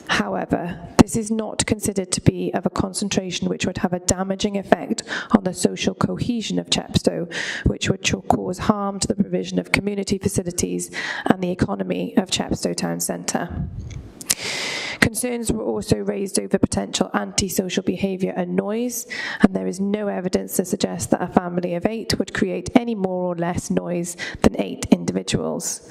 However, this is not considered to be of a concentration which would have a damaging effect on the social cohesion of Chepstow, which would cause harm to the provision of community facilities and the economy of Chepstow Town Centre. Concerns Concerns were also raised over potential antisocial behaviour and noise, and there is no evidence to suggest that a family of 8 would create any more or less noise than 8 individuals.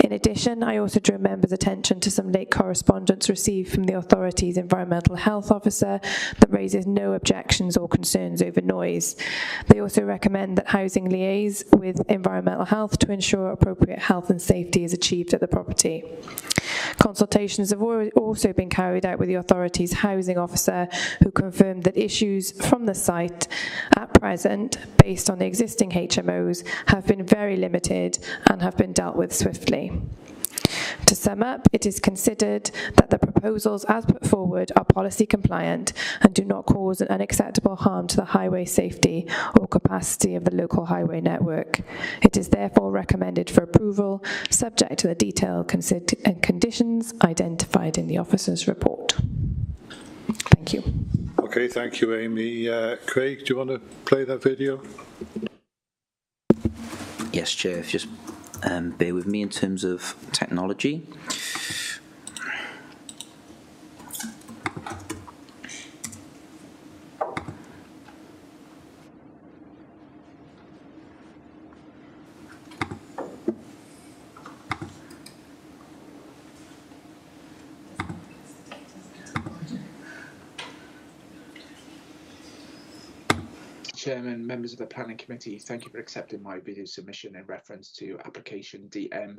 In addition, I also drew members' attention to some late correspondence received from the authority's environmental health officer that raises no objections or concerns over noise. They also recommend that housing liaise with environmental health to ensure appropriate health and safety is achieved at the property. Consultations have also been carried out with the authority's housing officer, who confirmed that issues from the site at present, based on the existing HMOs, have been very limited and have been dealt with swiftly. To sum up, it is considered that the proposals as put forward are policy compliant and do not cause an unacceptable harm to the highway safety or capacity of the local highway network. It is therefore recommended for approval, subject to the detailed conditions identified in the officer's report. Thank you. Okay, thank you, Amy. Craig, do you want to play that video? Yes, Chair. Just bear with me in terms of technology. Chairman, members of the Planning Committee, thank you for accepting my video submission in reference to application DM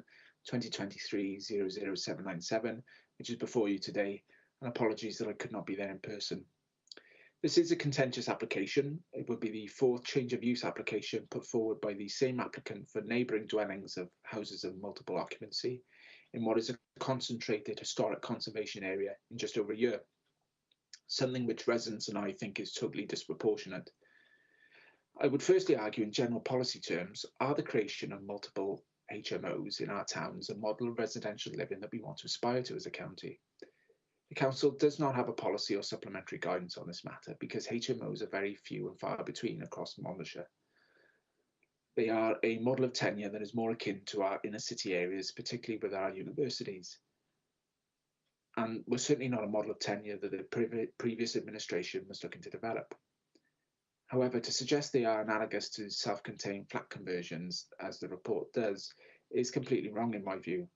2023-00797, which is before you today, and apologies that I could not be there in person. This is a contentious application. It would be the 4th change of use application put forward by the same applicant for neighbouring dwellings of houses of multiple occupancy in what is a concentrated historic conservation area in just over a year, something which residents and I think is totally disproportionate. I would firstly argue in general policy terms, are the creation of multiple HMOs in our towns a model of residential living that we want to aspire to as a county? The Council does not have a policy or supplementary guidance on this matter because HMOs are very few and far between across Monmouthshire. They are a model of tenure that is more akin to our inner city areas, particularly with our universities. And we're certainly not a model of tenure that the previous administration was looking to develop. However, to suggest they are analogous to self-contained flat conversions, as the report does, is completely wrong in my view.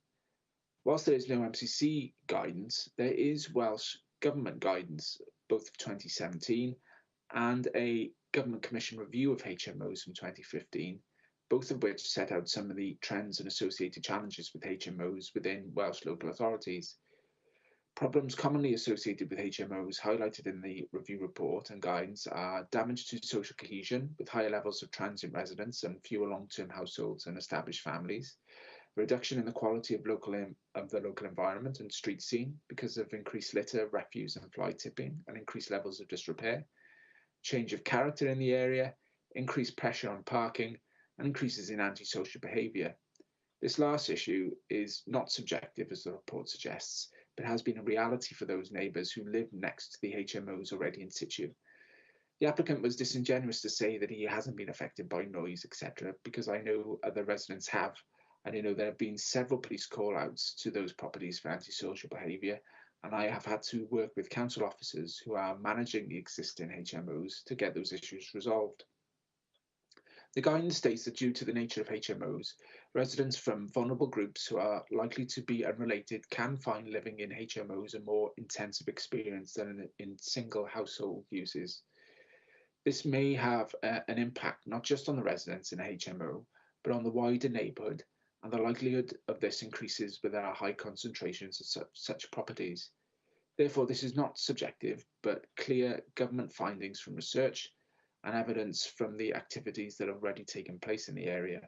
Whilst there is no MCC guidance, there is Welsh Government guidance, both of 2017 and a Government Commission review of HMOs from 2015, both of which set out some of the trends and associated challenges with HMOs within Welsh local authorities. Problems commonly associated with HMOs highlighted in the review report and guidance are damage to social cohesion with higher levels of transient residents and fewer long-term households and established families, reduction in the quality of the local environment and street scene because of increased litter, refuse and fly tipping and increased levels of disrepair, change of character in the area, increased pressure on parking and increases in antisocial behaviour. This last issue is not subjective as the report suggests, but has been a reality for those neighbours who live next to the HMOs already in situ. The applicant was disingenuous to say that he hasn't been affected by noise, etc., because I know other residents have, and I know there have been several police call-outs to those properties for antisocial behaviour, and I have had to work with council officers who are managing the existing HMOs to get those issues resolved. The guidance states that due to the nature of HMOs, residents from vulnerable groups who are likely to be unrelated can find living in HMOs a more intensive experience than in single household uses. This may have an impact not just on the residents in a HMO, but on the wider neighbourhood, and the likelihood of this increases with our high concentrations of such properties. Therefore, this is not subjective, but clear government findings from research and evidence from the activities that have already taken place in the area.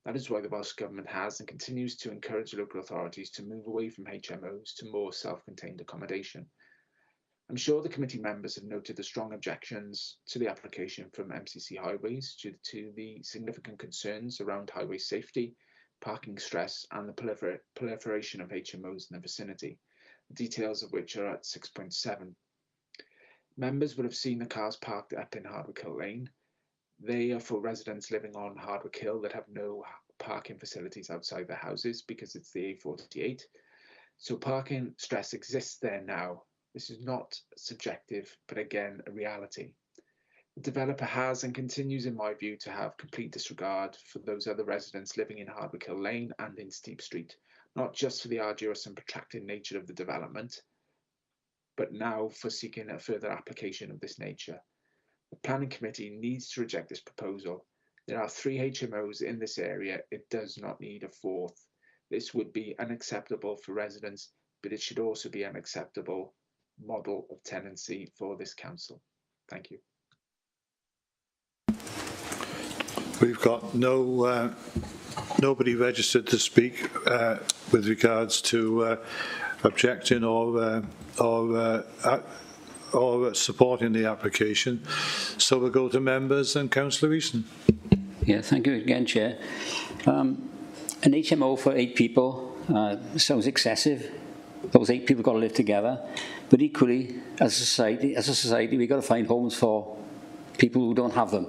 That is why the Welsh Government has and continues to encourage local authorities to move away from HMOs to more self-contained accommodation. I'm sure the committee members have noted the strong objections to the application from MCC Highways due to the significant concerns around highway safety, parking stress and the proliferation of HMOs in the vicinity, the details of which are at 6.7. Members would have seen the cars parked up in Hardwick Hill Lane. They are for residents living on Hardwick Hill that have no parking facilities outside their houses because it's the A48. So parking stress exists there now. This is not subjective, but again, a reality. The developer has and continues, in my view, to have complete disregard for those other residents living in Hardwick Hill Lane and in Steep Street, not just for the arduous and protracted nature of the development, but now for seeking a further application of this nature. The Planning Committee needs to reject this proposal. There are 3 HMOs in this area. It does not need a 4th. This would be unacceptable for residents, but it should also be an acceptable model of tenancy for this council. Thank you. We've got nobody registered to speak with regards to objecting or supporting the application. So we'll go to members and Councillor Easton. Yeah, thank you again, Chair. An HMO for 8 people sounds excessive. Those 8 people got to live together. But equally, as a society, we've got to find homes for people who don't have them.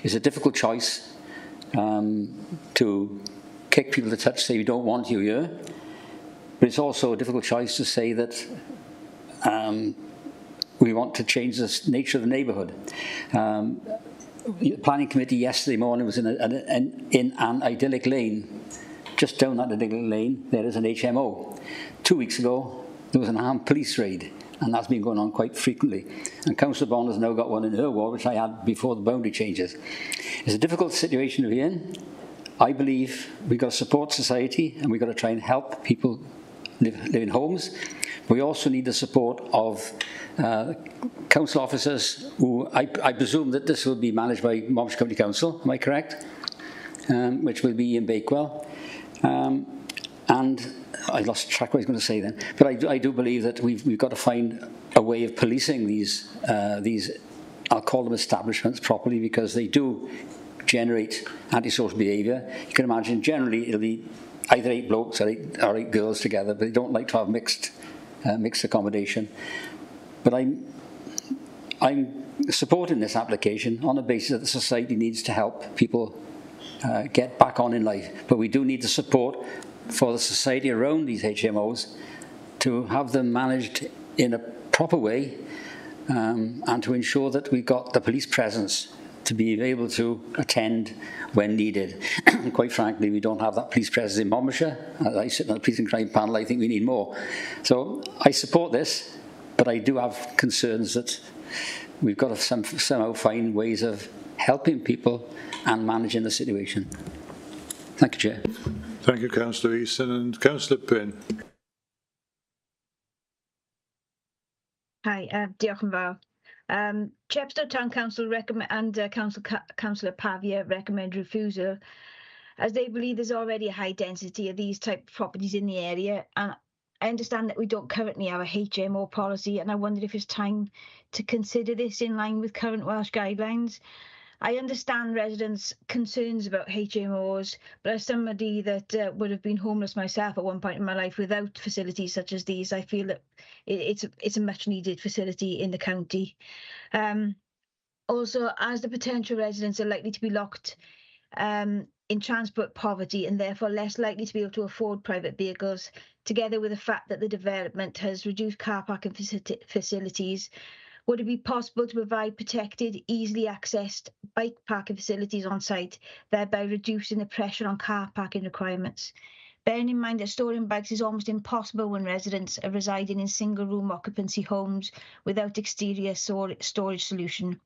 It's a difficult choice to kick people to the touch, say we don't want you here. But it's also a difficult choice to say that we want to change the nature of the neighbourhood. The Planning Committee yesterday morning was in an idyllic lane. Just down that idyllic lane, there is an HMO. 2 weeks ago, there was an armed police raid, and that's been going on quite frequently. And Councillor Bond has now got one in her ward, which I had before the boundary changes. It's a difficult situation to be in. I believe we've got to support society, and we've got to try and help people live in homes. We also need the support of council officers who, I presume that this will be managed by Monmouthshire County Council, am I correct? Which will be Ian Bakewell. And I lost track what I was going to say then. But I do believe that we've got to find a way of policing these I'll call them establishments properly, because they do generate antisocial behaviour. You can imagine generally it'll be either 8 blokes or 8 girls together, but they don't like to have mixed accommodation. But I'm supporting this application on the basis that the society needs to help people get back on in life. But we do need the support for the society around these HMOs to have them managed in a proper way, and to ensure that we've got the police presence to be able to attend when needed. And quite frankly, we don't have that police presence in Monmouthshire. As I sit on the police and crime panel, I think we need more. So I support this, but I do have concerns that we've got to somehow find ways of helping people and managing the situation. Thank you, Chair. Thank you, Councillor Easton. And Councillor Prin. Hi, diolch yn fawr. Chepstow Town Council and Councillor Pavia recommend refusal, as they believe there's already a high density of these type of properties in the area. And I understand that we don't currently have a HMO policy, and I wondered if it's time to consider this in line with current Welsh guidelines. I understand residents' concerns about HMOs, but as somebody that would have been homeless myself at one point in my life without facilities such as these, I feel that it's a much needed facility in the county. Also, as the potential residents are likely to be locked in transport poverty and therefore less likely to be able to afford private vehicles, together with the fact that the development has reduced car parking facilities, would it be possible to provide protected, easily accessed bike parking facilities on site, thereby reducing the pressure on car parking requirements? Bearing in mind that storing bikes is almost impossible when residents are residing in single-room occupancy homes without exterior storage solution.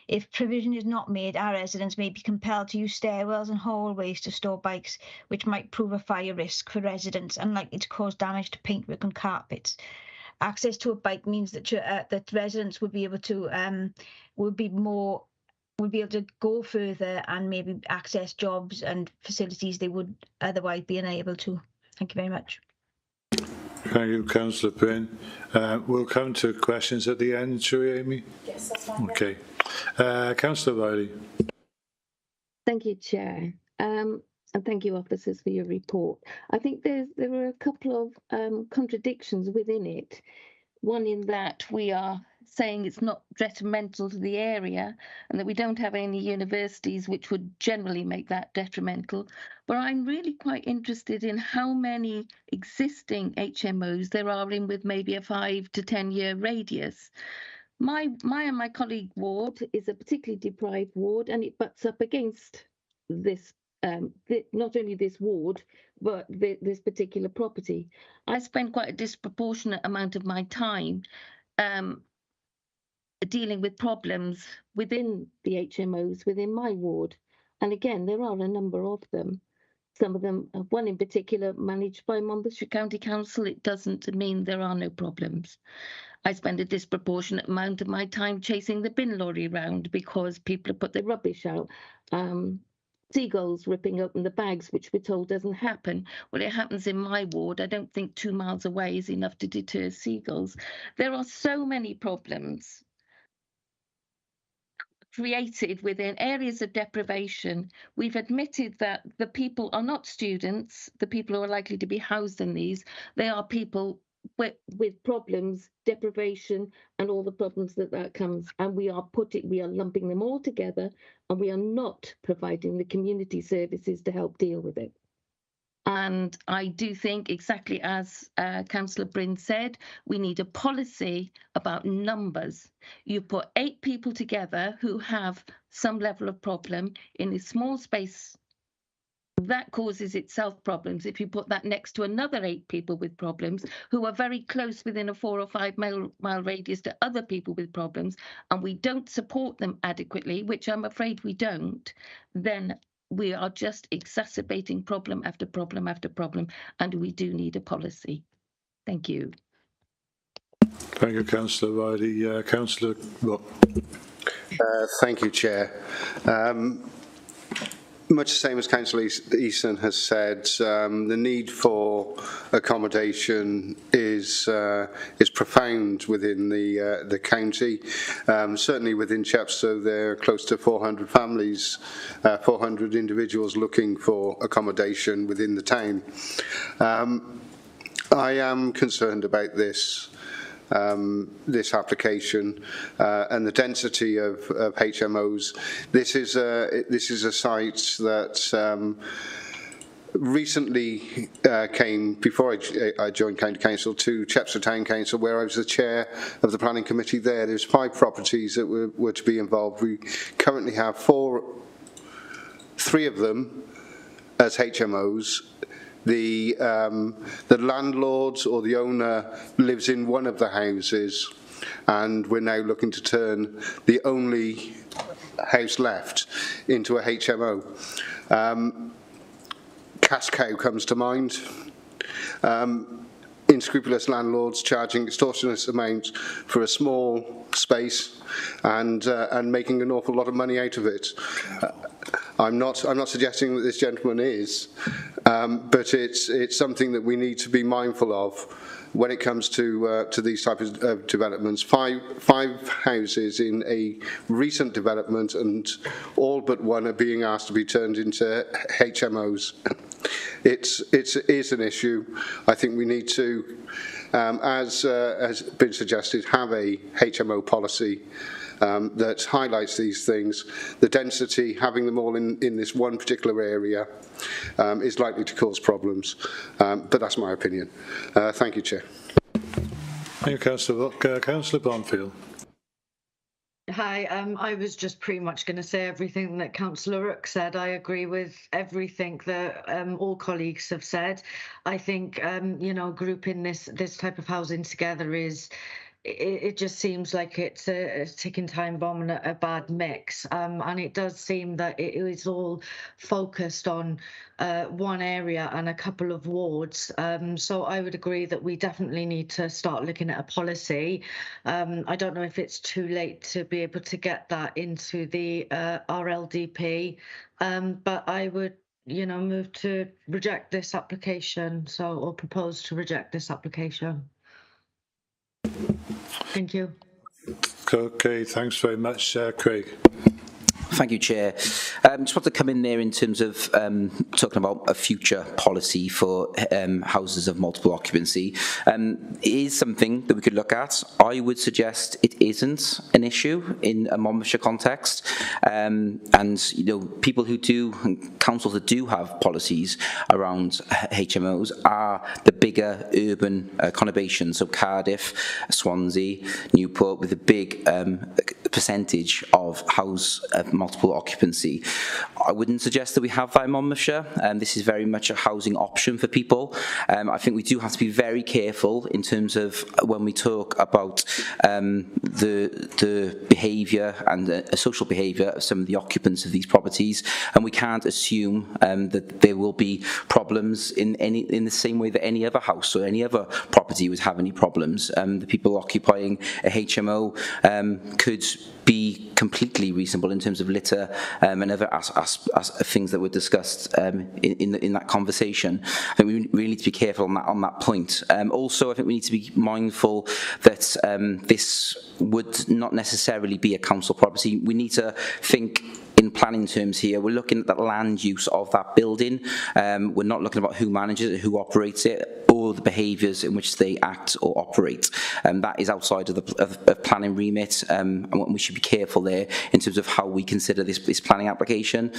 If provision is not made, our residents may be compelled to use stairwells and hallways to store bikes, which might prove a fire risk for residents and likely to cause damage to paintwork and carpets. Access to a bike means that that residents would be able to go further and maybe access jobs and facilities they would otherwise be unable to. Thank you very much. Thank you, Councillor Payne. We'll come to questions at the end, shall we, Amy? Yes, that's fine. Okay. Councillor Riley. Thank you, Chair. And thank you, officers, for your report. I think there were a couple of contradictions within it. One in that we are saying it's not detrimental to the area and that we don't have any universities which would generally make that detrimental. But I'm really quite interested in how many existing HMOs there are in with maybe a 5 to 10 year radius. My and my colleague ward is a particularly deprived ward, and it butts up against this, not only this ward, but this particular property. I spend quite a disproportionate amount of my time dealing with problems within the HMOs within my ward. And again, there are a number of them. Some of them, one in particular, managed by Monmouthshire County Council. It doesn't mean there are no problems. I spend a disproportionate amount of my time chasing the bin lorry round because people have put their rubbish out. Seagulls ripping open the bags, which we're told doesn't happen. Well, it happens in my ward. I don't think 2 miles away is enough to deter seagulls. There are so many problems created within areas of deprivation. We've admitted that the people are not students, the people who are likely to be housed in these, they are people with problems, deprivation, and all the problems that comes. And we are lumping them all together, and we are not providing the community services to help deal with it. And I do think, exactly as Councillor Bryn said, we need a policy about numbers. You put 8 people together who have some level of problem in a small space, that causes itself problems. If you put that next to another 8 people with problems who are very close within a 4 or 5 mile radius to other people with problems, and we don't support them adequately, which I'm afraid we don't, then we are just exacerbating problem after problem after problem, and we do need a policy. Thank you. Thank you, Councillor Riley. Councillor Rook. Thank you, Chair. Much the same as Councillor Easton has said, the need for accommodation is profound within the county. Certainly within Chepstow, there are close to 400 families, 400 individuals looking for accommodation within the town. I am concerned about this application and the density of HMOs. This is a site that recently came, before I joined County Council, to Chepstow Town Council, where I was the chair of the planning committee there. There's 5 properties that were to be involved. We currently have 3 of them as HMOs. The landlord or the owner lives in one of the houses, and we're now looking to turn the only house left into a HMO. Cash cow comes to mind. Unscrupulous landlords charging extortionate amounts for a small space and making an awful lot of money out of it. I'm not suggesting that this gentleman is, but it's something that we need to be mindful of when it comes to these types of developments. Five houses in a recent development, and all but one are being asked to be turned into HMOs. It is an issue. I think we need to, as has been suggested, have a HMO policy that highlights these things. The density, having them all in this one particular area, is likely to cause problems. But that's my opinion. Thank you, Chair. Thank you, Councillor Rook. Councillor Bonfield. Hi, I was just pretty much going to say everything that Councillor Rook said. I agree with everything that all colleagues have said. I think, you know, grouping this type of housing together is, it just seems like it's a ticking time bomb and a bad mix. And it does seem that it is all focused on one area and a couple of wards. So I would agree that we definitely need to start looking at a policy. I don't know if it's too late to be able to get that into the RLDP, but I would, you know, move to reject this application, or propose to reject this application. Thank you. Okay, thanks very much, Craig. Thank you, Chair. Just want to come in there in terms of talking about a future policy for houses of multiple occupancy. It is something that we could look at. I would suggest it isn't an issue in a Monmouthshire context. And, you know, people who do, councils that do have policies around HMOs are the bigger urban conurbations. So Cardiff, Swansea, Newport, with a big percentage of house multiple occupancy. I wouldn't suggest that we have that in Monmouthshire. This is very much a housing option for people. I think we do have to be very careful in terms of when we talk about the behaviour and social behaviour of some of the occupants of these properties, and we can't assume that there will be problems in the same way that any other house or any other property would have any problems. The people occupying a HMO could be completely reasonable in terms of litter and other things that were discussed in that conversation. I think we really need to be careful on that point. Also, I think we need to be mindful that this would not necessarily be a council property. We need to think in planning terms here. We're looking at the land use of that building. We're not looking about who manages it, who operates it, or the behaviours in which they act or operate. That is outside of the planning remit, and we should be careful there in terms of how we consider this planning application.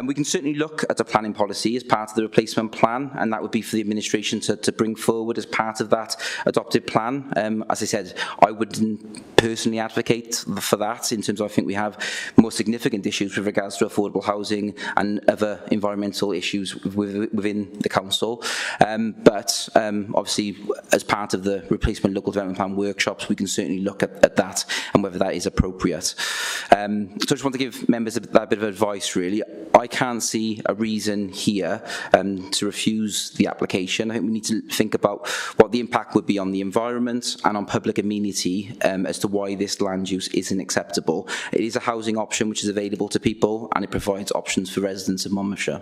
We can certainly look at a planning policy as part of the replacement plan, and that would be for the administration to bring forward as part of that adopted plan. As I said, I wouldn't personally advocate for that in terms of I think we have more significant issues with regards to affordable housing and other environmental issues within the council. But obviously, as part of the replacement local development plan workshops, we can certainly look at that and whether that is appropriate. So I just want to give members that bit of advice, really. I can't see a reason here to refuse the application. I think we need to think about what the impact would be on the environment and on public amenity as to why this land use isn't acceptable. It is a housing option which is available to people, and it provides options for residents of Monmouthshire.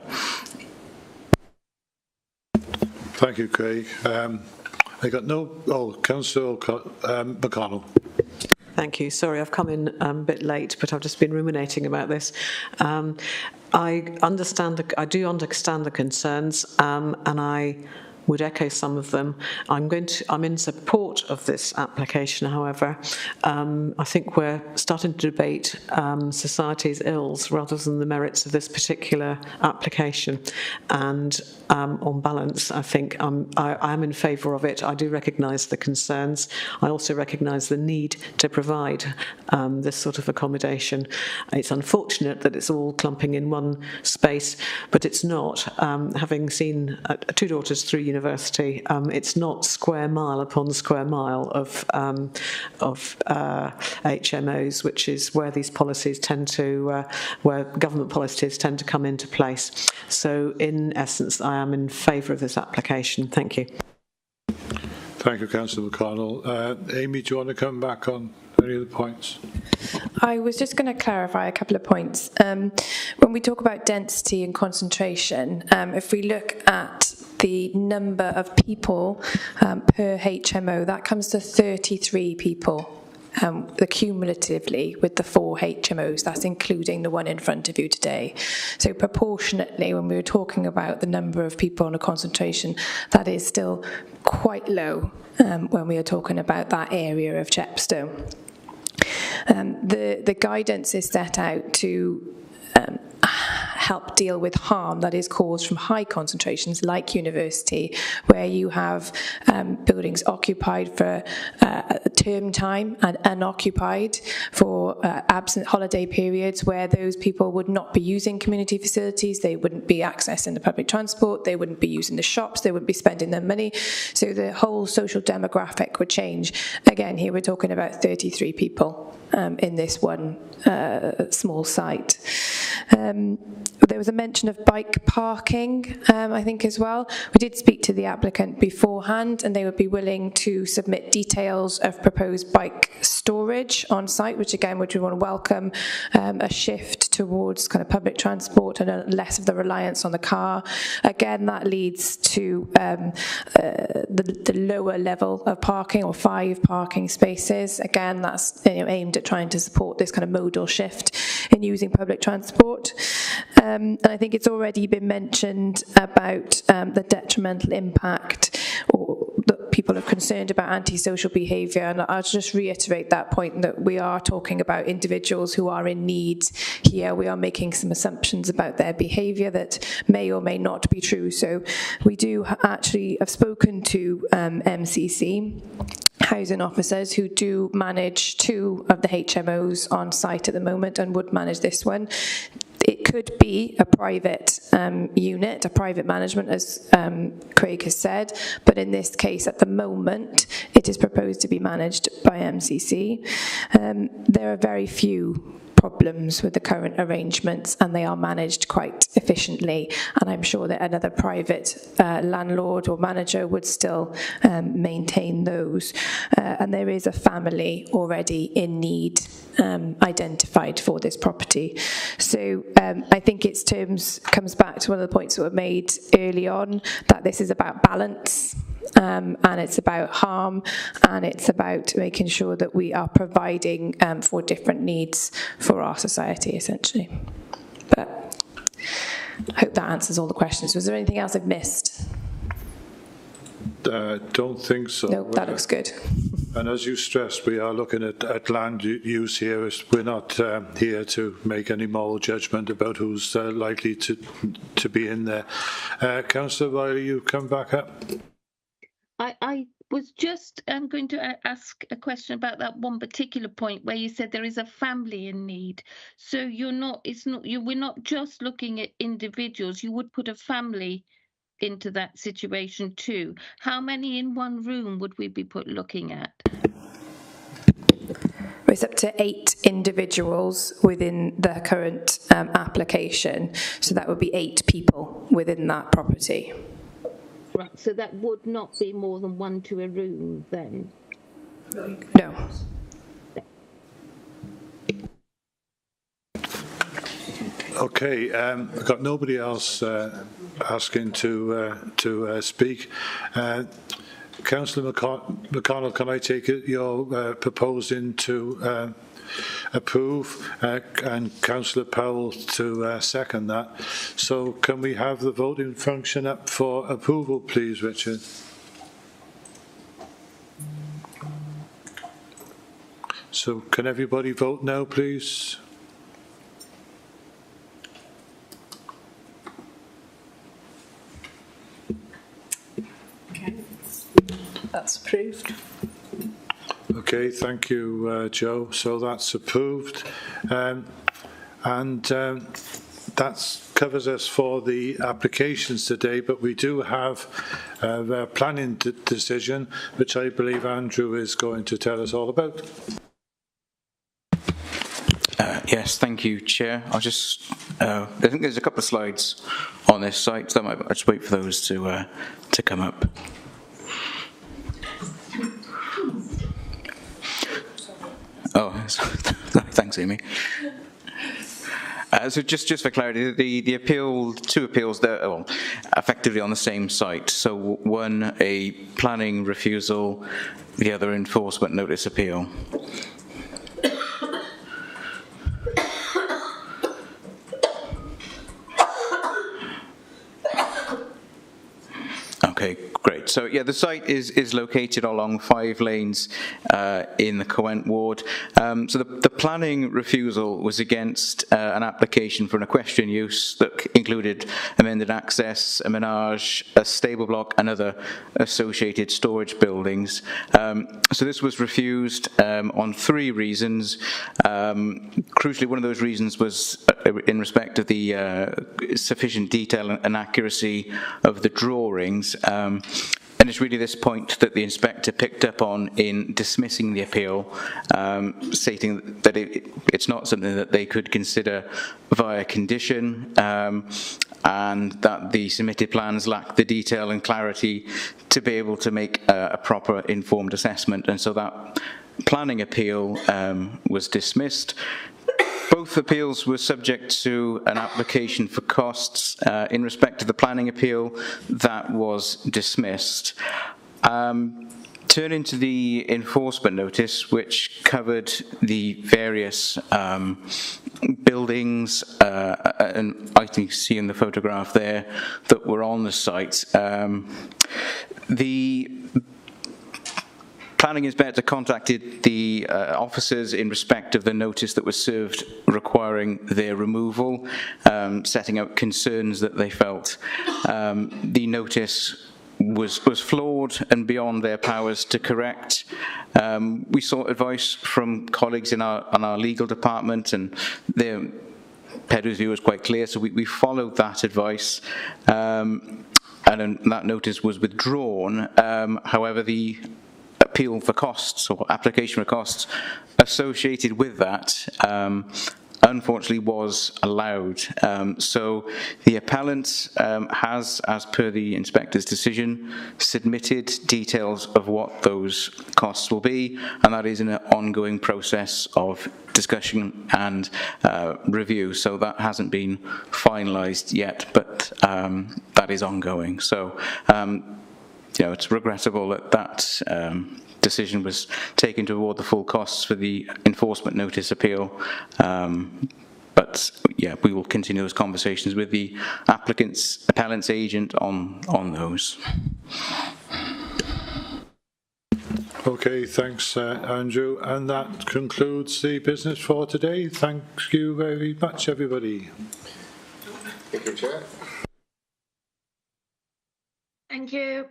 Thank you, Craig. Councillor McConnell. Thank you. Sorry, I've come in a bit late, but I've just been ruminating about this. I do understand the concerns, and I would echo some of them. I'm in support of this application, however. I think we're starting to debate society's ills rather than the merits of this particular application. And on balance, I think I am in favour of it. I do recognise the concerns. I also recognise the need to provide this sort of accommodation. It's unfortunate that it's all clumping in one space, but it's not. Having seen two daughters through university, it's not square mile upon square mile of HMOs, which is where these policies tend to, where government policies tend to come into place. So, in essence, I am in favour of this application. Thank you. Thank you, Councillor McConnell. Amy, do you want to come back on any of the points? I was just going to clarify a couple of points. When we talk about density and concentration, if we look at the number of people per HMO, that comes to 33 people. Cumulatively with the 4 HMOs, that's including the one in front of you today. So proportionately, when we were talking about the number of people on a concentration, that is still quite low when we are talking about that area of Chepstow. The guidance is set out to help deal with harm that is caused from high concentrations like university, where you have buildings occupied for term time and unoccupied for absent holiday periods, where those people would not be using community facilities, they wouldn't be accessing the public transport, they wouldn't be using the shops, they wouldn't be spending their money. So the whole social demographic would change. Again, here we're talking about 33 people in this one small site. There was a mention of bike parking, I think, as well. We did speak to the applicant beforehand, and they would be willing to submit details of proposed bike storage on site, which again would want to welcome a shift towards kind of public transport and less of the reliance on the car. Again, that leads to the lower level of parking, or 5 parking spaces. Again, that's aimed at trying to support this kind of modal shift. In in using public transport. And I think it's already been mentioned about the detrimental impact, or that people are concerned about antisocial behaviour, and I'll just reiterate that point, that we are talking about individuals who are in need here. We are making some assumptions about their behaviour that may or may not be true. So we do actually have spoken to MCC housing officers who do manage 2 of the HMOs on site at the moment and would manage this one. It could be a private unit, a private management, as Craig has said, but in this case, at the moment, it is proposed to be managed by MCC. There are very few problems with the current arrangements, and they are managed quite efficiently, and I'm sure that another private landlord or manager would still maintain those. And there is a family already in need identified for this property. So I think its terms comes back to one of the points that were made early on, that this is about balance, and it's about harm, and it's about making sure that we are providing for different needs for our society, essentially. But I hope that answers all the questions. Was there anything else I've missed? Don't think so. No, that looks good. And as you stressed, we are looking at land use here. We're not here to make any moral judgment about who's likely to be in there. Councillor Riley, you come back up. I was just going to ask a question about that one particular point where you said there is a family in need. So we're not just looking at individuals. You would put a family into that situation too. How many in one room would we be looking at? It's up to 8 individuals within the current application. So that would be 8 people within that property. Right, so that would not be more than 1 to a room then? No. Okay, I've got nobody else asking to speak. Councillor McConnell, can I take it you're proposing to approve, and Councillor Powell to second that? So can we have the voting function up for approval, please, Richard? So can everybody vote now, please? That's approved. Okay, thank you, Joe. So that's approved. And that covers us for the applications today, but we do have a planning decision, which I believe Andrew is going to tell us all about. Yes, thank you, Chair. I think there's a couple of slides on this site, so I might just wait for those to come up. Oh, thanks, Amy. So just for clarity, the appeal, 2 appeals that are effectively on the same site. So one, a planning refusal, the other enforcement notice appeal. Okay, great. So yeah, the site is located along 5 lanes in the Cowent ward. So the planning refusal was against an application for an equestrian use that included amended access, a menage, a stable block, and other associated storage buildings. So this was refused on 3 reasons. Crucially, one of those reasons was in respect of the sufficient detail and accuracy of the drawings. And it's really this point that the inspector picked up on in dismissing the appeal, stating that it's not something that they could consider via condition, and that the submitted plans lack the detail and clarity to be able to make a proper informed assessment. And so that planning appeal was dismissed. Both appeals were subject to an application for costs. In respect to the planning appeal, that was dismissed. Turning to the enforcement notice, which covered the various buildings, and I think you see in the photograph there that were on the site. The Planning Inspector contacted the officers in respect of the notice that was served requiring their removal, setting out concerns that they felt the notice was flawed and beyond their powers to correct. We sought advice from colleagues in our legal department, and their Pedro's view was quite clear, so we followed that advice, and that notice was withdrawn. However, the appeal for costs or application for costs associated with that unfortunately was allowed. So the appellant has, as per the inspector's decision, submitted details of what those costs will be, and that is in an ongoing process of discussion and review. So that hasn't been finalised yet, but that is ongoing. So you know, it's regrettable that that decision was taken to award the full costs for the enforcement notice appeal. But yeah, we will continue those conversations with the appellant's agent on those. Okay, thanks, Andrew. And that concludes the business for today. Thank you very much, everybody. Thank you, Chair. Thank you.